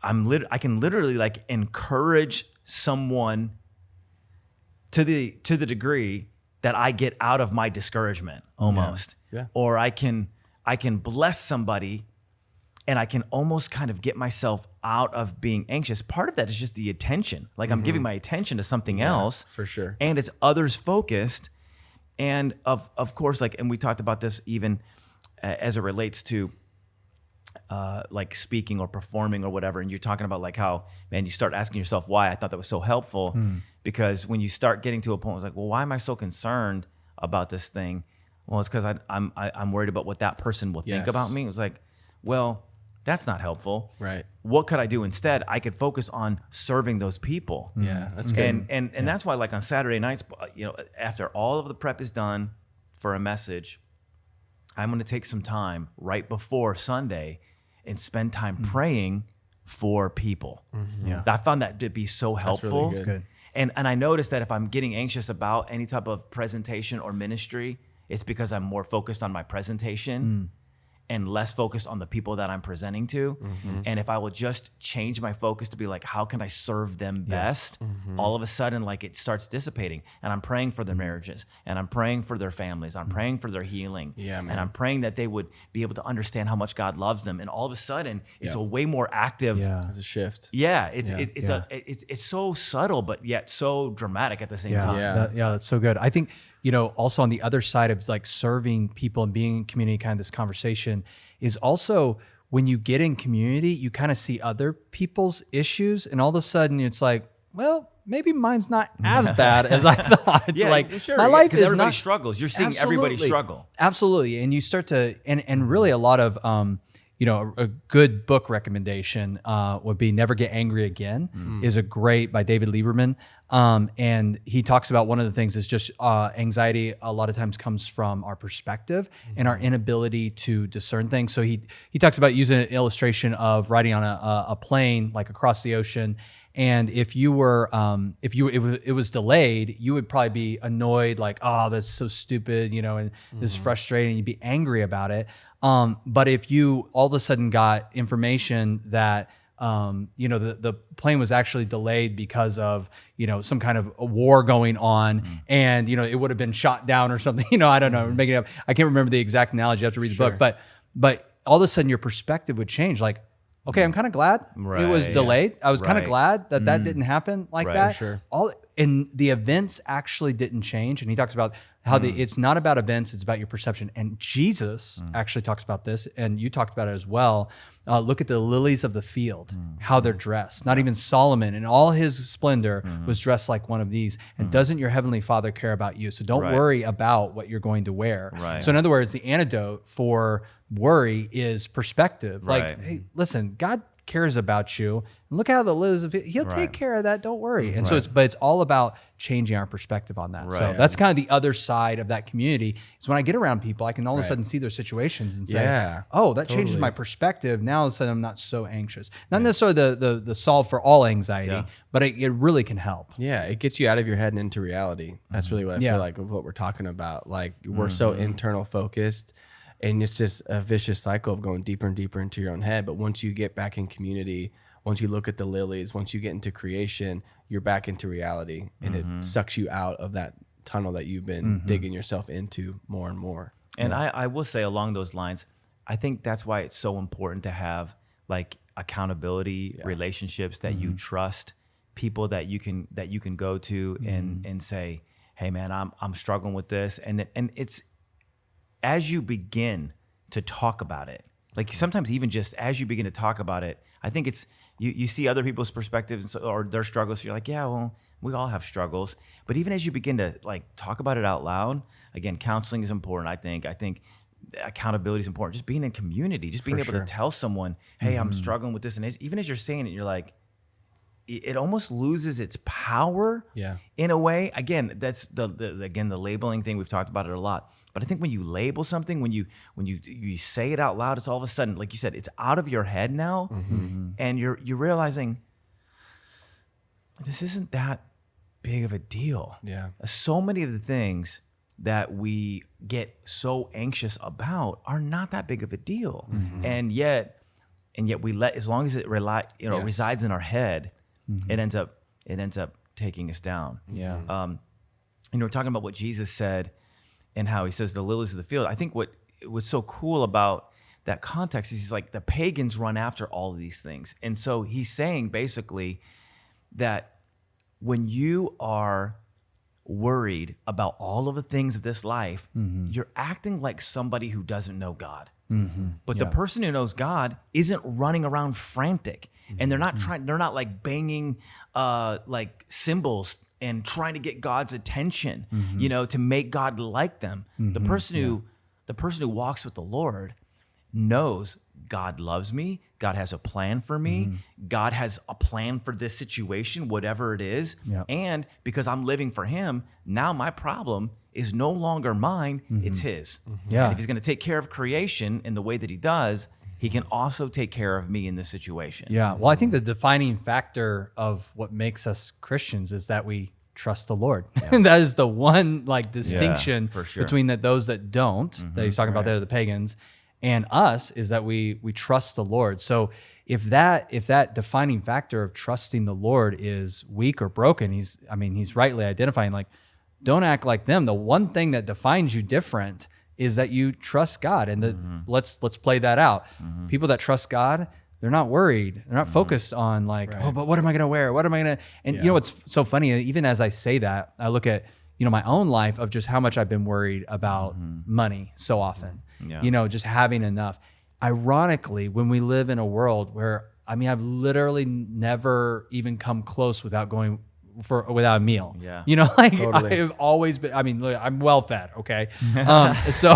[SPEAKER 1] I can literally like encourage someone to the degree that I get out of my discouragement almost.
[SPEAKER 3] Yeah.
[SPEAKER 1] Or I can bless somebody and I can almost kind of get myself out of being anxious. Part of that is just the attention. Like I'm giving my attention to something else.
[SPEAKER 3] for sure.
[SPEAKER 1] And it's others focused. And of course, like, and we talked about this even as it relates to like speaking or performing or whatever, and you're talking about like how, man, you start asking yourself why. I thought that was so helpful because when you start getting to a point, it's like, well, why am I so concerned about this thing? Well, it's because I'm worried about what that person will think about me. It was like, well, that's not helpful.
[SPEAKER 3] Right.
[SPEAKER 1] What could I do instead? I could focus on serving those people.
[SPEAKER 3] Yeah, that's good.
[SPEAKER 1] And that's why, like on Saturday nights, after all of the prep is done for a message, I'm going to take some time right before Sunday and spend time praying for people.
[SPEAKER 2] Yeah.
[SPEAKER 1] I found that to be so helpful.
[SPEAKER 3] really good.
[SPEAKER 1] And I noticed that if I'm getting anxious about any type of presentation or ministry, it's because I'm more focused on my presentation and less focused on the people that I'm presenting to. And if I will just change my focus to be like, how can I serve them best? All of a sudden, like it starts dissipating. And I'm praying for their marriages, and I'm praying for their families. I'm praying for their healing.
[SPEAKER 3] Yeah, man.
[SPEAKER 1] And I'm praying that they would be able to understand how much God loves them. And all of a sudden, it's a way more active.
[SPEAKER 2] Yeah.
[SPEAKER 3] It's a shift.
[SPEAKER 1] Yeah, it's so subtle, but yet so dramatic at the same time.
[SPEAKER 3] Yeah.
[SPEAKER 2] That's so good. I think, also on the other side of like serving people and being in community, kind of this conversation is also when you get in community, you kind of see other people's issues, and all of a sudden it's like, well, maybe mine's not as bad as I thought. It's my life is
[SPEAKER 1] everybody
[SPEAKER 2] not
[SPEAKER 1] struggles. You're seeing everybody struggle.
[SPEAKER 2] Absolutely. And you start to, and really a lot of, a good book recommendation would be Never Get Angry Again is a great by David Lieberman. And he talks about one of the things is just anxiety a lot of times comes from our perspective and our inability to discern things. So he talks about using an illustration of riding on a plane like across the ocean. And if you were, it was delayed, you would probably be annoyed, like, oh, that's so stupid, and this is frustrating. You'd be angry about it. But if you all of a sudden got information that, the plane was actually delayed because of, some kind of a war going on, and, it would have been shot down or something, I don't know, making it up. I can't remember the exact analogy. You have to read the book, but all of a sudden your perspective would change. Like, okay, I'm kind of glad it was delayed. I was kind of glad that didn't happen like that.
[SPEAKER 3] Sure.
[SPEAKER 2] And the events actually didn't change. And he talks about how it's not about events, it's about your perception. And Jesus actually talks about this, and you talked about it as well. Look at the lilies of the field, how they're dressed. Not even Solomon in all his splendor was dressed like one of these. And doesn't your heavenly Father care about you? So don't worry about what you're going to wear.
[SPEAKER 1] Right.
[SPEAKER 2] So in other words, the antidote for worry is perspective.
[SPEAKER 1] Right.
[SPEAKER 2] Like, hey, listen, God cares about you. And look how the lilies of it, he'll take care of that. Don't worry. And so it's all about changing our perspective on that. So that's kind of the other side of that community is when I get around people, I can all of a sudden see their situations and say, oh, that changes my perspective. Now all of a sudden I'm not so anxious. Not necessarily the solve for all anxiety, but it really can help.
[SPEAKER 3] Yeah, it gets you out of your head and into reality. That's really what I feel like of what we're talking about. Like we're so internal focused, and it's just a vicious cycle of going deeper and deeper into your own head. But once you get back in community, once you look at the lilies, once you get into creation, you're back into reality, and it sucks you out of that tunnel that you've been digging yourself into more and more.
[SPEAKER 1] And I will say along those lines, I think that's why it's so important to have like accountability relationships that you trust, people that you can go to and say, hey man, I'm struggling with this. And it's as you begin to talk about it, like sometimes even just as you begin to talk about it, I think it's you see other people's perspectives or their struggles. So you're like, yeah, well, we all have struggles. But even as you begin to like talk about it out loud, again, counseling is important. I think accountability is important. Just being in community, just being able to tell someone, hey, I'm struggling with this. And even as you're saying it, you're like, it almost loses its power in a way. Again, that's the labeling thing. We've talked about it a lot. But I think when you label something, when you say it out loud, it's all of a sudden, like you said, it's out of your head now. And you're realizing this isn't that big of a deal. Yeah. So many of the things that we get so anxious about are not that big of a deal. And yet we let, as long as it resides in our head, it ends up taking us down. Yeah. We're talking about what Jesus said and how he says the lilies of the field. I think what was so cool about that context is he's like, the pagans run after all of these things. And so he's saying basically that when you are worried about all of the things of this life, you're acting like somebody who doesn't know God. But the person who knows God isn't running around frantic. And they're not like banging like cymbals and trying to get God's attention, to make God like them. The person who walks with the Lord knows God loves me. God has a plan for me. God has a plan for this situation, whatever it is. And because I'm living for him, now my problem is no longer mine, it's his. And if he's going to take care of creation in the way that he does, he can also take care of me in this situation.
[SPEAKER 2] Yeah. Well, I think the defining factor of what makes us Christians is that we trust the Lord. And that is the one like distinction
[SPEAKER 1] for sure.
[SPEAKER 2] between those that don't, that he's talking about there, the pagans, and us, is that we trust the Lord. So if that defining factor of trusting the Lord is weak or broken, he's rightly identifying, like, don't act like them. The one thing that defines you different is that you trust God. And let's play that out. People that trust God, they're not worried. They're not focused on like, oh, but what am I going to wear? What am I going to? And you know what's so funny? Even as I say that, I look at my own life of just how much I've been worried about money so often.
[SPEAKER 1] Yeah.
[SPEAKER 2] Just having enough. Ironically, when we live in a world where I've literally never even come close without a meal.
[SPEAKER 1] Yeah.
[SPEAKER 3] Totally.
[SPEAKER 2] I've always been, look, I'm well fed. Okay. So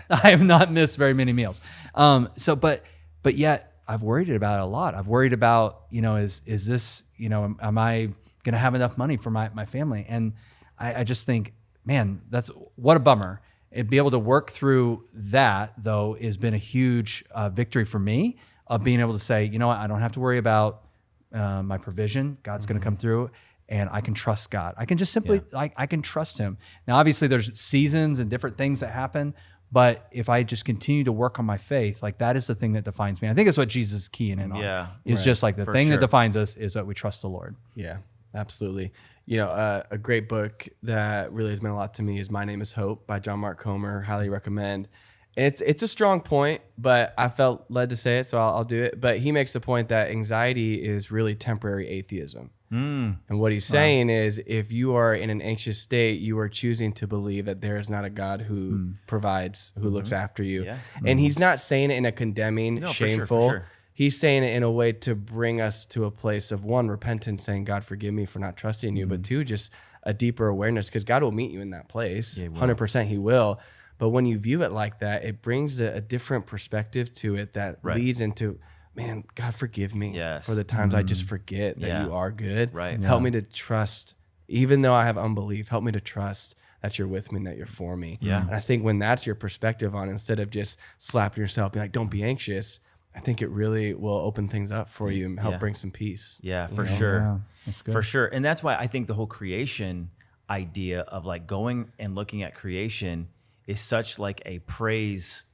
[SPEAKER 2] I have not missed very many meals. But yet I've worried about it a lot. I've worried about, is this, am I going to have enough money for my family? And I just think, man, that's what a bummer. And be able to work through that, though, has been a huge victory for me of being able to say, you know what, I don't have to worry about my provision. God's going to come through, and I can trust God. I can just simply, I can trust him. Now, obviously, there's seasons and different things that happen, but if I just continue to work on my faith, like that is the thing that defines me. I think it's what Jesus is keying in on.
[SPEAKER 1] Yeah,
[SPEAKER 2] It's just like the
[SPEAKER 1] For
[SPEAKER 2] thing
[SPEAKER 1] sure.
[SPEAKER 2] that defines us is that we trust the Lord.
[SPEAKER 3] Yeah, absolutely. A great book that really has meant a lot to me is My Name is Hope by John Mark Comer. Highly recommend. And it's a strong point, but I felt led to say it, so I'll do it. But he makes the point that anxiety is really temporary atheism. And what he's saying is, if you are in an anxious state, you are choosing to believe that there is not a God who provides, who looks after you.
[SPEAKER 1] Yeah.
[SPEAKER 3] And he's not saying it in a condemning,
[SPEAKER 1] No, for sure,
[SPEAKER 3] shameful.
[SPEAKER 1] for sure.
[SPEAKER 3] He's saying it in a way to bring us to a place of, one, repentance, saying, God, forgive me for not trusting you, but two, just a deeper awareness, because God will meet you in that place.
[SPEAKER 1] Yeah, he will.
[SPEAKER 3] 100% he will. But when you view it like that, it brings a different perspective to it that leads into, man, God, forgive me for the times I just forget that you are good.
[SPEAKER 1] Right.
[SPEAKER 3] Help me to trust, even though I have unbelief, help me to trust that you're with me and that you're for me.
[SPEAKER 1] Yeah.
[SPEAKER 3] And I think when that's your perspective on, instead of just slapping yourself, being like, don't be anxious, I think it really will open things up for you and help bring some peace.
[SPEAKER 1] Yeah, for sure.
[SPEAKER 2] Yeah, that's good.
[SPEAKER 1] For sure. And that's why I think the whole creation idea of like going and looking at creation is such like a praise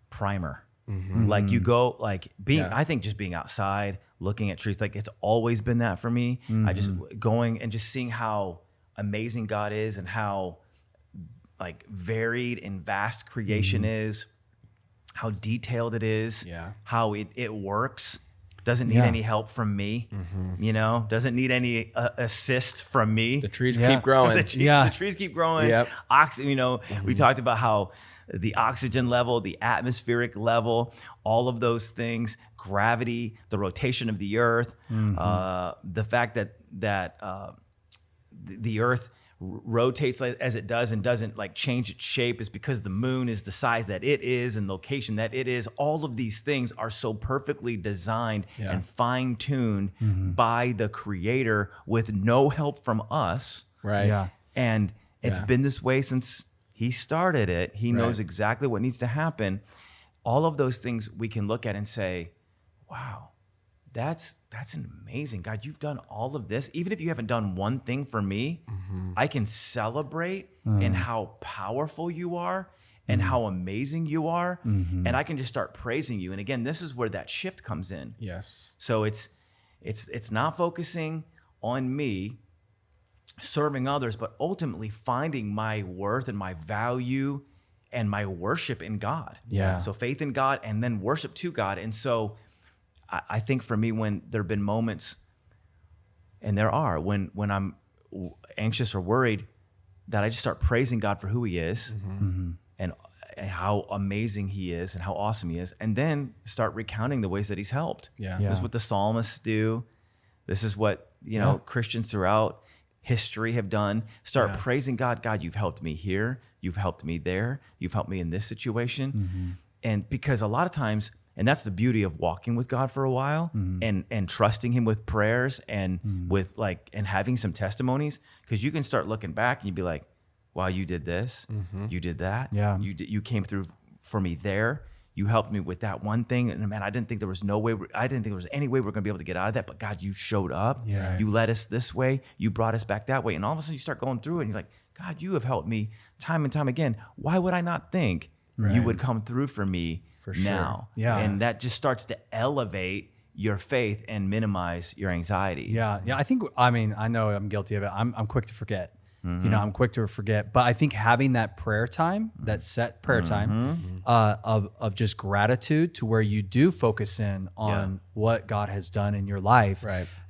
[SPEAKER 1] primer. Like you go like I think just being outside, looking at trees, like it's always been that for me. I just going and just seeing how amazing God is and how like varied and vast creation is, how detailed it is, how it works. Doesn't need any help from me, doesn't need any assist from me.
[SPEAKER 3] The trees keep growing.
[SPEAKER 1] The trees keep growing.
[SPEAKER 3] Yep.
[SPEAKER 1] We talked about how the oxygen level, the atmospheric level, all of those things, gravity, the rotation of the earth, the fact that the earth rotates as it does and doesn't like change its shape is because the moon is the size that it is and location that it is. All of these things are so perfectly designed and fine-tuned by the creator with no help from us.
[SPEAKER 3] Right.
[SPEAKER 2] Yeah.
[SPEAKER 1] And it's been this way since he started it. He knows exactly what needs to happen. All of those things we can look at and say, wow, that's an amazing God. You've done all of this. Even if you haven't done one thing for me, I can celebrate in how powerful you are and how amazing you are. And I can just start praising you. And again, this is where that shift comes in.
[SPEAKER 3] Yes.
[SPEAKER 1] So it's not focusing on me serving others, but ultimately finding my worth and my value and my worship in God.
[SPEAKER 2] Yeah.
[SPEAKER 1] So faith in God and then worship to God. And so I think for me, when there have been moments, and there are, when I'm anxious or worried, that I just start praising God for who he is and how amazing he is and how awesome he is, and then start recounting the ways that he's helped.
[SPEAKER 3] Yeah.
[SPEAKER 1] This is what the psalmists do. This is what, Christians throughout history have done. Start praising God. God, you've helped me here. You've helped me there. You've helped me in this situation. And because a lot of times, and that's the beauty of walking with God for a while and trusting him with prayers and with and having some testimonies, because you can start looking back and you'd be like, wow, you did this, you did that,
[SPEAKER 2] Yeah.
[SPEAKER 1] you came through for me there, you helped me with that one thing. And man, I didn't think there was any way we're going to be able to get out of that. But God, you showed up.
[SPEAKER 2] Yeah.
[SPEAKER 1] You led us this way. You brought us back that way. And all of a sudden you start going through it and you're like, God, you have helped me time and time again. Why would I not think you would come through for me now?
[SPEAKER 2] Yeah.
[SPEAKER 1] And that just starts to elevate your faith and minimize your anxiety.
[SPEAKER 2] Yeah. I know I'm guilty of it. I'm quick to forget. I'm quick to forget. But I think having that prayer time, that set prayer time of just gratitude to where you do focus in on what God has done in your life,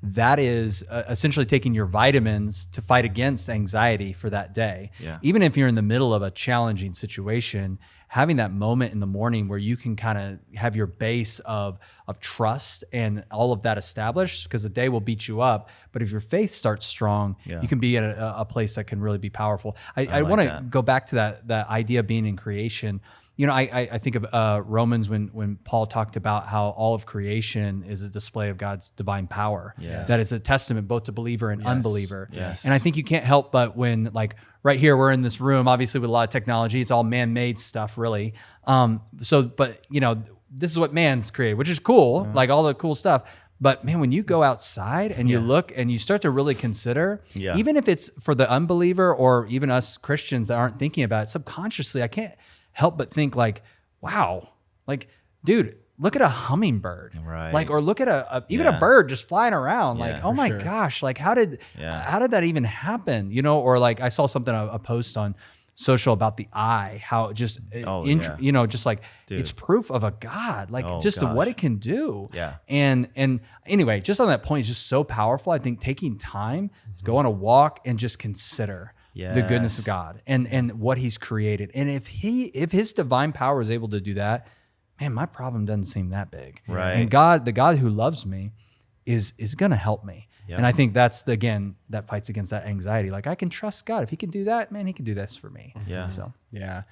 [SPEAKER 2] that is essentially taking your vitamins to fight against anxiety for that day.
[SPEAKER 1] Yeah.
[SPEAKER 2] Even if you're in the middle of a challenging situation, having that moment in the morning where you can kind of have your base of trust and all of that established, because the day will beat you up. But if your faith starts strong, you can be at a place that can really be powerful. I want to go back to that idea of being in creation. I think of Romans when Paul talked about how all of creation is a display of God's divine power.
[SPEAKER 1] Yes.
[SPEAKER 2] That is a testament both to believer and unbeliever.
[SPEAKER 1] Yes.
[SPEAKER 2] And I think you can't help but when, like, right here, we're in this room, obviously with a lot of technology, it's all man-made stuff, really. This is what man's created, which is cool, like all the cool stuff. But man, when you go outside and you look and you start to really consider, even if it's for the unbeliever or even us Christians that aren't thinking about it, subconsciously, I can't help but think like, wow, like, dude, look at a hummingbird,
[SPEAKER 1] right?
[SPEAKER 2] Like, or look at even a bird just flying around. Like, oh my gosh, like how did that even happen? Or like I saw something, a post on social about the eye, how it just, just like it's proof of a God, like what it can do.
[SPEAKER 1] Yeah.
[SPEAKER 2] And anyway, just on that point, it's just so powerful. I think taking time to go on a walk and just consider the goodness of God and what He's created. And if His divine power is able to do that, man, my problem doesn't seem that big.
[SPEAKER 1] Right.
[SPEAKER 2] And God, the God who loves me, is going to help me. Yep. And I think that's that fights against that anxiety. Like, I can trust God. If He can do that, man, He can do this for me.
[SPEAKER 1] Yeah.
[SPEAKER 2] So
[SPEAKER 3] yeah,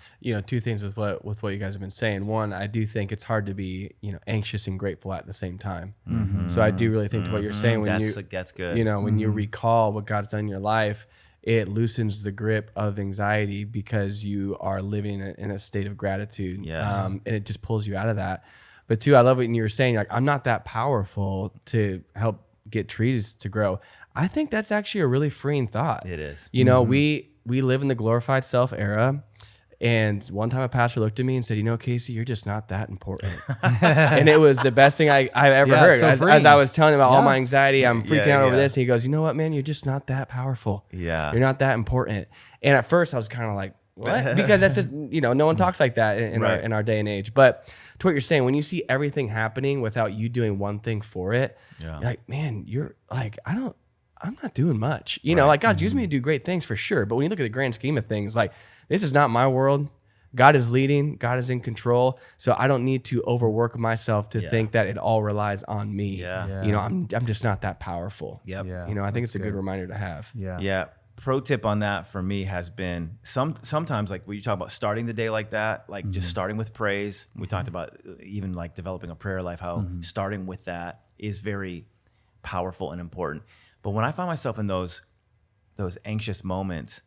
[SPEAKER 3] two things with what you guys have been saying. One, I do think it's hard to be anxious and grateful at the same time. Mm-hmm. So I do really think to what you're saying when
[SPEAKER 1] that's good.
[SPEAKER 3] When you recall what God's done in your life, it loosens the grip of anxiety because you are living in a state of gratitude.
[SPEAKER 1] Yes.
[SPEAKER 3] And it just pulls you out of that. But two, I love what you were saying. Like, I'm not that powerful to help get trees to grow. I think that's actually a really freeing thought.
[SPEAKER 1] It is.
[SPEAKER 3] We live in the glorified self era. And one time a pastor looked at me and said, Casey, you're just not that important. And it was the best thing I've ever heard.
[SPEAKER 2] So
[SPEAKER 3] as I was telling him about all my anxiety, I'm freaking out over
[SPEAKER 1] yeah.
[SPEAKER 3] this. And he goes, you know what, man, you're just not that powerful.
[SPEAKER 1] Yeah.
[SPEAKER 3] You're not that important. And at first I was kind of like, what? Because that's just, no one talks like that in our day and age. But to what you're saying, when you see everything happening without you doing one thing for it, you're like, man, you're like, I'm not doing much. Like God's using me to do great things for sure. But when you look at the grand scheme of things, like, this is not my world. God is leading. God is in control. So I don't need to overwork myself to think that it all relies on me. I'm just not that powerful.
[SPEAKER 1] Yep.
[SPEAKER 2] Yeah.
[SPEAKER 3] I think it's a good reminder to have.
[SPEAKER 1] Yeah. Pro tip on that for me has been sometimes, like when you talk about starting the day like that, like just starting with praise. We talked about even like developing a prayer life, how starting with that is very powerful and important. But when I find myself in those anxious moments,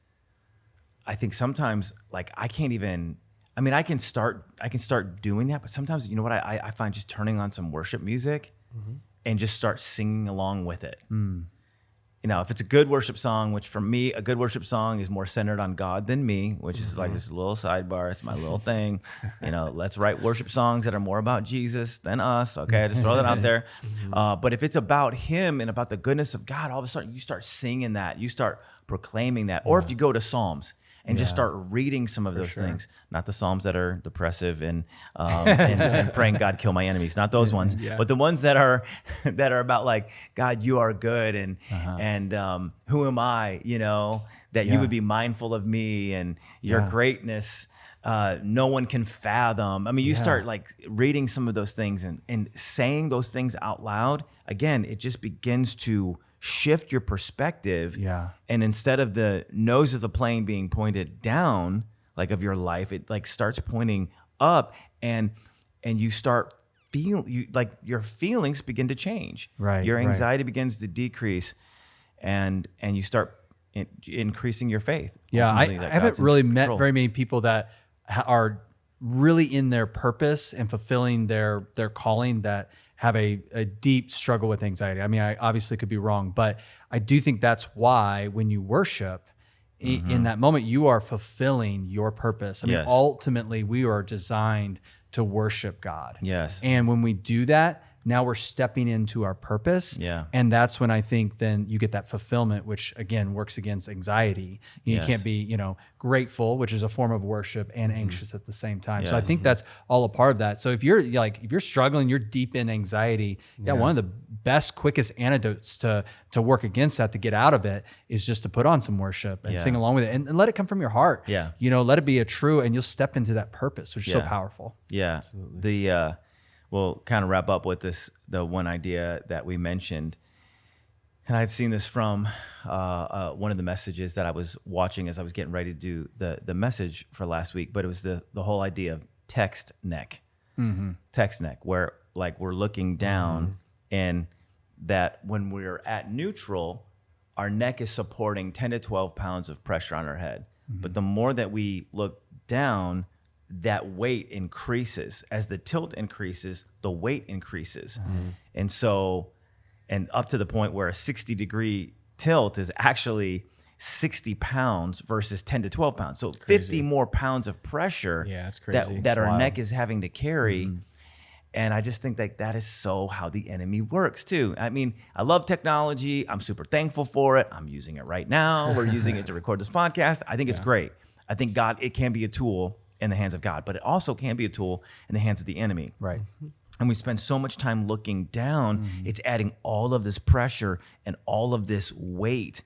[SPEAKER 1] I think sometimes like I can start doing that, but sometimes, you know what, I find just turning on some worship music and just start singing along with it. If it's a good worship song, which for me, a good worship song is more centered on God than me, which is like this little sidebar. It's my little thing. Let's write worship songs that are more about Jesus than us. Okay, I just throw that out there. But if it's about Him and about the goodness of God, all of a sudden you start singing that. You start proclaiming that. Or if you go to Psalms and just start reading some of those things, not the Psalms that are depressive and praying God kill my enemies, not those ones, but the ones that are about like, God, you are good and who am I, that you would be mindful of me and your greatness. No one can fathom. I mean, you start like reading some of those things and saying those things out loud. Again, it just begins to shift your perspective.
[SPEAKER 2] Yeah.
[SPEAKER 1] And instead of the nose of the plane being pointed down, like of your life, it like starts pointing up and you start like your feelings begin to change.
[SPEAKER 2] Right.
[SPEAKER 1] Your anxiety begins to decrease and you start increasing your faith.
[SPEAKER 2] Yeah. I
[SPEAKER 1] Ultimately, that
[SPEAKER 2] haven't
[SPEAKER 1] God's in
[SPEAKER 2] really met
[SPEAKER 1] control.
[SPEAKER 2] very many people that are really in their purpose and fulfilling their calling that have a deep struggle with anxiety. I mean, I obviously could be wrong, but I do think that's why when you worship in that moment, you are fulfilling your purpose. I mean, ultimately we are designed to worship God.
[SPEAKER 1] Yes.
[SPEAKER 2] And when we do that, now we're stepping into our purpose.
[SPEAKER 1] Yeah.
[SPEAKER 2] And that's when I think then you get that fulfillment, which again works against anxiety. You can't be, grateful, which is a form of worship, and anxious at the same time. So I think that's all a part of that. So if you're struggling, you're deep in anxiety. One of the best, quickest antidotes to work against that, to get out of it, is just to put on some worship and sing along with it, and let it come from your heart.
[SPEAKER 1] Yeah.
[SPEAKER 2] Let it be a true, and you'll step into that purpose, which is so powerful.
[SPEAKER 1] Yeah. Absolutely. We'll kind of wrap up with the one idea that we mentioned. And I'd seen this from one of the messages that I was watching as I was getting ready to do the message for last week. But it was the whole idea of text neck. Text neck, where like we're looking down, and that when we're at neutral, our neck is supporting 10 to 12 pounds of pressure on our head. But the more that we look down, that weight increases. As the tilt increases, the weight increases. And so, and up to the point where a 60-degree tilt is actually 60 pounds versus 10 to 12 pounds. So 50 more pounds of pressure
[SPEAKER 3] it's crazy.
[SPEAKER 1] that our neck is having to carry. And I just think that is so how the enemy works too. I mean, I love technology. I'm super thankful for it. I'm using it right now. We're using it to record this podcast. I think it's great. I think it can be a tool in the hands of God, but it also can be a tool in the hands of the enemy.
[SPEAKER 2] Right.
[SPEAKER 1] And we spend so much time looking down, it's adding all of this pressure and all of this weight,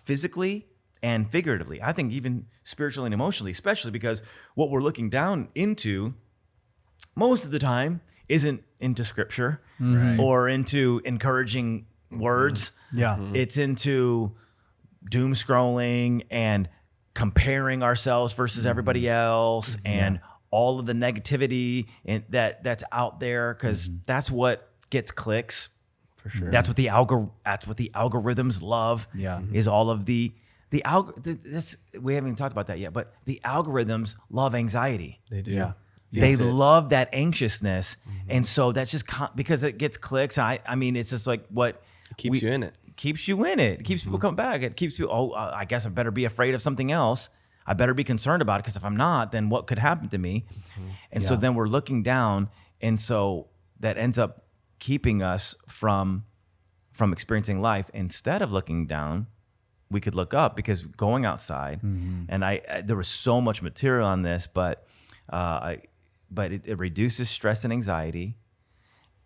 [SPEAKER 1] physically and figuratively. I think even spiritually and emotionally, especially because what we're looking down into most of the time isn't into scripture or into encouraging words.
[SPEAKER 2] Yeah.
[SPEAKER 1] It's into doom scrolling and comparing ourselves versus everybody else, and all of the negativity that's out there, because that's what gets clicks. For sure. That's what the algorithms love.
[SPEAKER 2] Yeah.
[SPEAKER 1] Is all of the we haven't even talked about that yet, but the algorithms love anxiety.
[SPEAKER 3] They do.
[SPEAKER 2] Yeah.
[SPEAKER 1] They love that anxiousness, and so that's just because it gets clicks. I mean, it's just like what
[SPEAKER 3] keeps you in it.
[SPEAKER 1] Keeps you in it. It keeps people coming back. It keeps people, I guess I better be afraid of something else. I better be concerned about it, because if I'm not, then what could happen to me? And so then we're looking down, and so that ends up keeping us from experiencing life. Instead of looking down, we could look up, because going outside, and there was so much material on this, but it reduces stress and anxiety.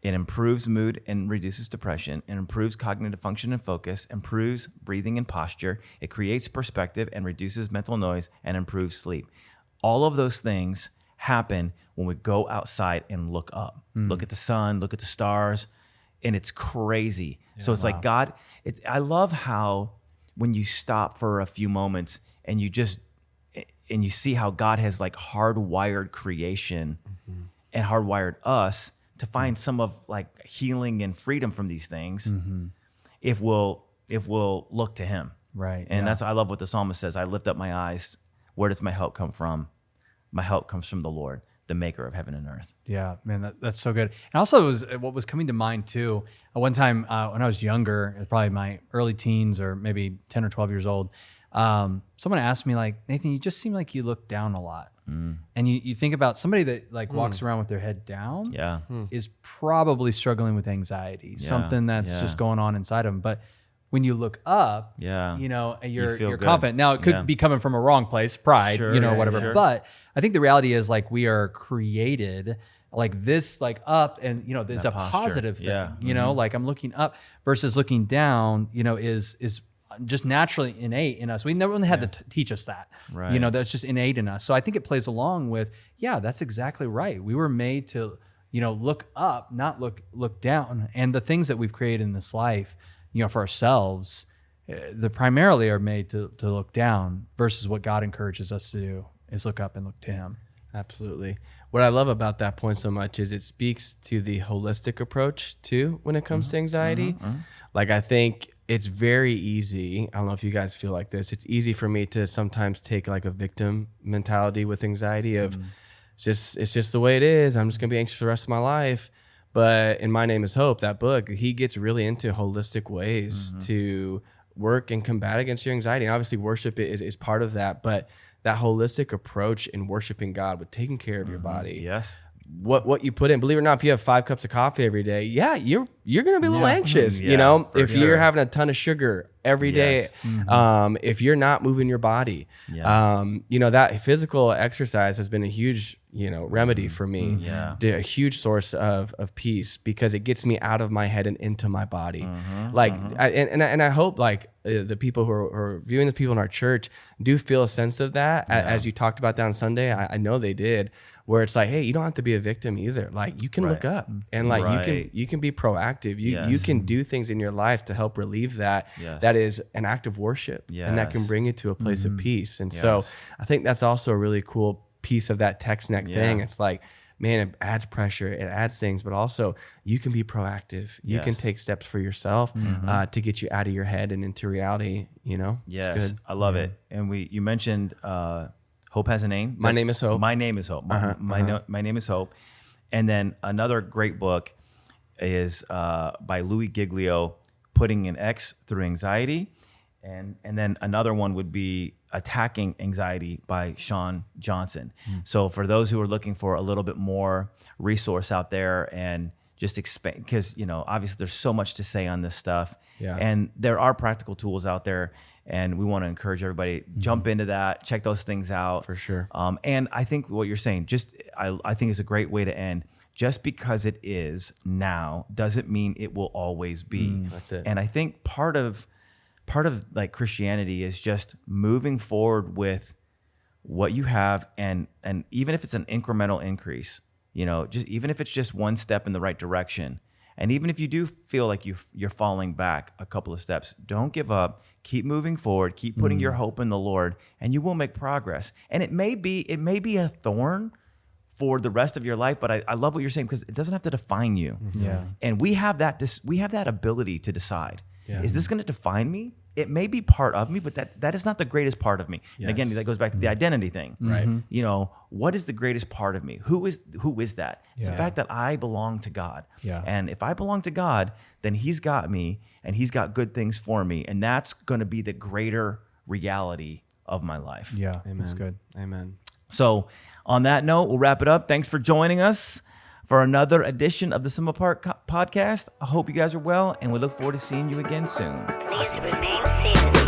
[SPEAKER 1] It improves mood and reduces depression. It improves cognitive function and focus, improves breathing and posture. It creates perspective and reduces mental noise, and improves sleep. All of those things happen when we go outside and look up. Look at the sun, look at the stars, and it's crazy. So it's like God, I love how when you stop for a few moments and you see how God has like hardwired creation and hardwired us to find some of like healing and freedom from these things, if we'll look to Him.
[SPEAKER 2] Right.
[SPEAKER 1] And I love what the psalmist says. I lift up my eyes. Where does my help come from? My help comes from the Lord, the maker of heaven and earth.
[SPEAKER 2] Yeah, man, that's so good. And also, what was coming to mind too, one time when I was younger, probably my early teens or maybe 10 or 12 years old, someone asked me like, Nathan, you just seem like you look down a lot. And you think about somebody that like walks around with their head down is probably struggling with anxiety, something that's just going on inside of them. But when you look up, you're confident. Now it could be coming from a wrong place, pride, whatever. Sure. But I think the reality is like we are created like this, like up, and there's a posture. Positive thing. Like I'm looking up versus looking down. Is just naturally innate in us. We never really had to teach us that. Right. That's just innate in us. So I think it plays along with, that's exactly right. We were made to, look up, not look down. And the things that we've created in this life, for ourselves, they primarily are made to look down, versus what God encourages us to do is look up and look to Him.
[SPEAKER 3] Absolutely. What I love about that point so much is it speaks to the holistic approach too when it comes to anxiety. Like I think it's very easy. I don't know if you guys feel like this. It's easy for me to sometimes take like a victim mentality with anxiety of it's just the way it is. I'm just gonna be anxious for the rest of my life. But in My Name is Hope, that book, he gets really into holistic ways to work and combat against your anxiety. And obviously worship is part of that, but that holistic approach in worshiping God with taking care of your body.
[SPEAKER 1] Yes.
[SPEAKER 3] What you put in, believe it or not, if you have 5 cups of coffee every day, you're going to be a little anxious,
[SPEAKER 1] Yeah,
[SPEAKER 3] you know, if
[SPEAKER 1] sure.
[SPEAKER 3] you're having a ton of sugar every day,
[SPEAKER 1] Yes.
[SPEAKER 3] if you're not moving your body, you know, that physical exercise has been a huge, you know, remedy for me,
[SPEAKER 1] Yeah.
[SPEAKER 3] a huge source of peace, because it gets me out of my head and into my body. Like, I hope like the people who are viewing, the people in our church do feel a sense of that as you talked about that on Sunday. I know they did, where it's like, hey, you don't have to be a victim either. Like, you can look up and like you can be proactive. You can do things in your life to help relieve that.
[SPEAKER 1] Yes.
[SPEAKER 3] That is an act of worship, and that can
[SPEAKER 1] Yes.
[SPEAKER 3] bring you to a place of peace. And so I think that's also a really cool piece of that text neck thing. It's like, man, it adds pressure, it adds things, but also you can be proactive. You can take steps for yourself to get you out of your head and into reality. You know,
[SPEAKER 1] Yes,
[SPEAKER 3] it's good.
[SPEAKER 1] I love it. And you mentioned Hope has a name.
[SPEAKER 3] My Name is Hope.
[SPEAKER 1] My Name is Hope. My Name is Hope. And then another great book is by Louis Giglio, Putting an X Through Anxiety. And then another one would be Attacking Anxiety by Sean Johnson. So for those who are looking for a little bit more resource out there and just expand, because, you know, obviously there's so much to say on this stuff.
[SPEAKER 3] Yeah.
[SPEAKER 1] And there are practical tools out there. And we want to encourage everybody, jump into that, check those things out.
[SPEAKER 3] For sure.
[SPEAKER 1] And I think what you're saying, I think is a great way to end. Just because it is now doesn't mean it will always be.
[SPEAKER 3] That's it.
[SPEAKER 1] And I think part of like Christianity is just moving forward with what you have, and even if it's an incremental increase, you know, just even if it's just one step in the right direction. And even if you do feel like you're falling back a couple of steps, don't give up. Keep moving forward. Keep putting your hope in the Lord, and you will make progress. And it may be a thorn for the rest of your life, but I love what you're saying, because it doesn't have to define you.
[SPEAKER 2] Yeah.
[SPEAKER 1] And we have that ability to decide.
[SPEAKER 3] Yeah.
[SPEAKER 1] Is this going to define me? It may be part of me, but that is not the greatest part of me. And again,
[SPEAKER 3] Yes.
[SPEAKER 1] that goes back to the identity thing.
[SPEAKER 3] Right.
[SPEAKER 1] You know, what is the greatest part of me? Who is that? It's the
[SPEAKER 2] Yeah.
[SPEAKER 1] fact that I belong to God.
[SPEAKER 2] Yeah.
[SPEAKER 1] And if I belong to God, then He's got me, and He's got good things for me. And that's going to be the greater reality of my life.
[SPEAKER 2] Yeah.
[SPEAKER 3] Amen.
[SPEAKER 2] That's good.
[SPEAKER 3] Amen.
[SPEAKER 1] So on that note, we'll wrap it up. Thanks for joining us for another edition of the Sum Apart podcast. I hope you guys are well, and we look forward to seeing you again soon.
[SPEAKER 4] Please remain seated.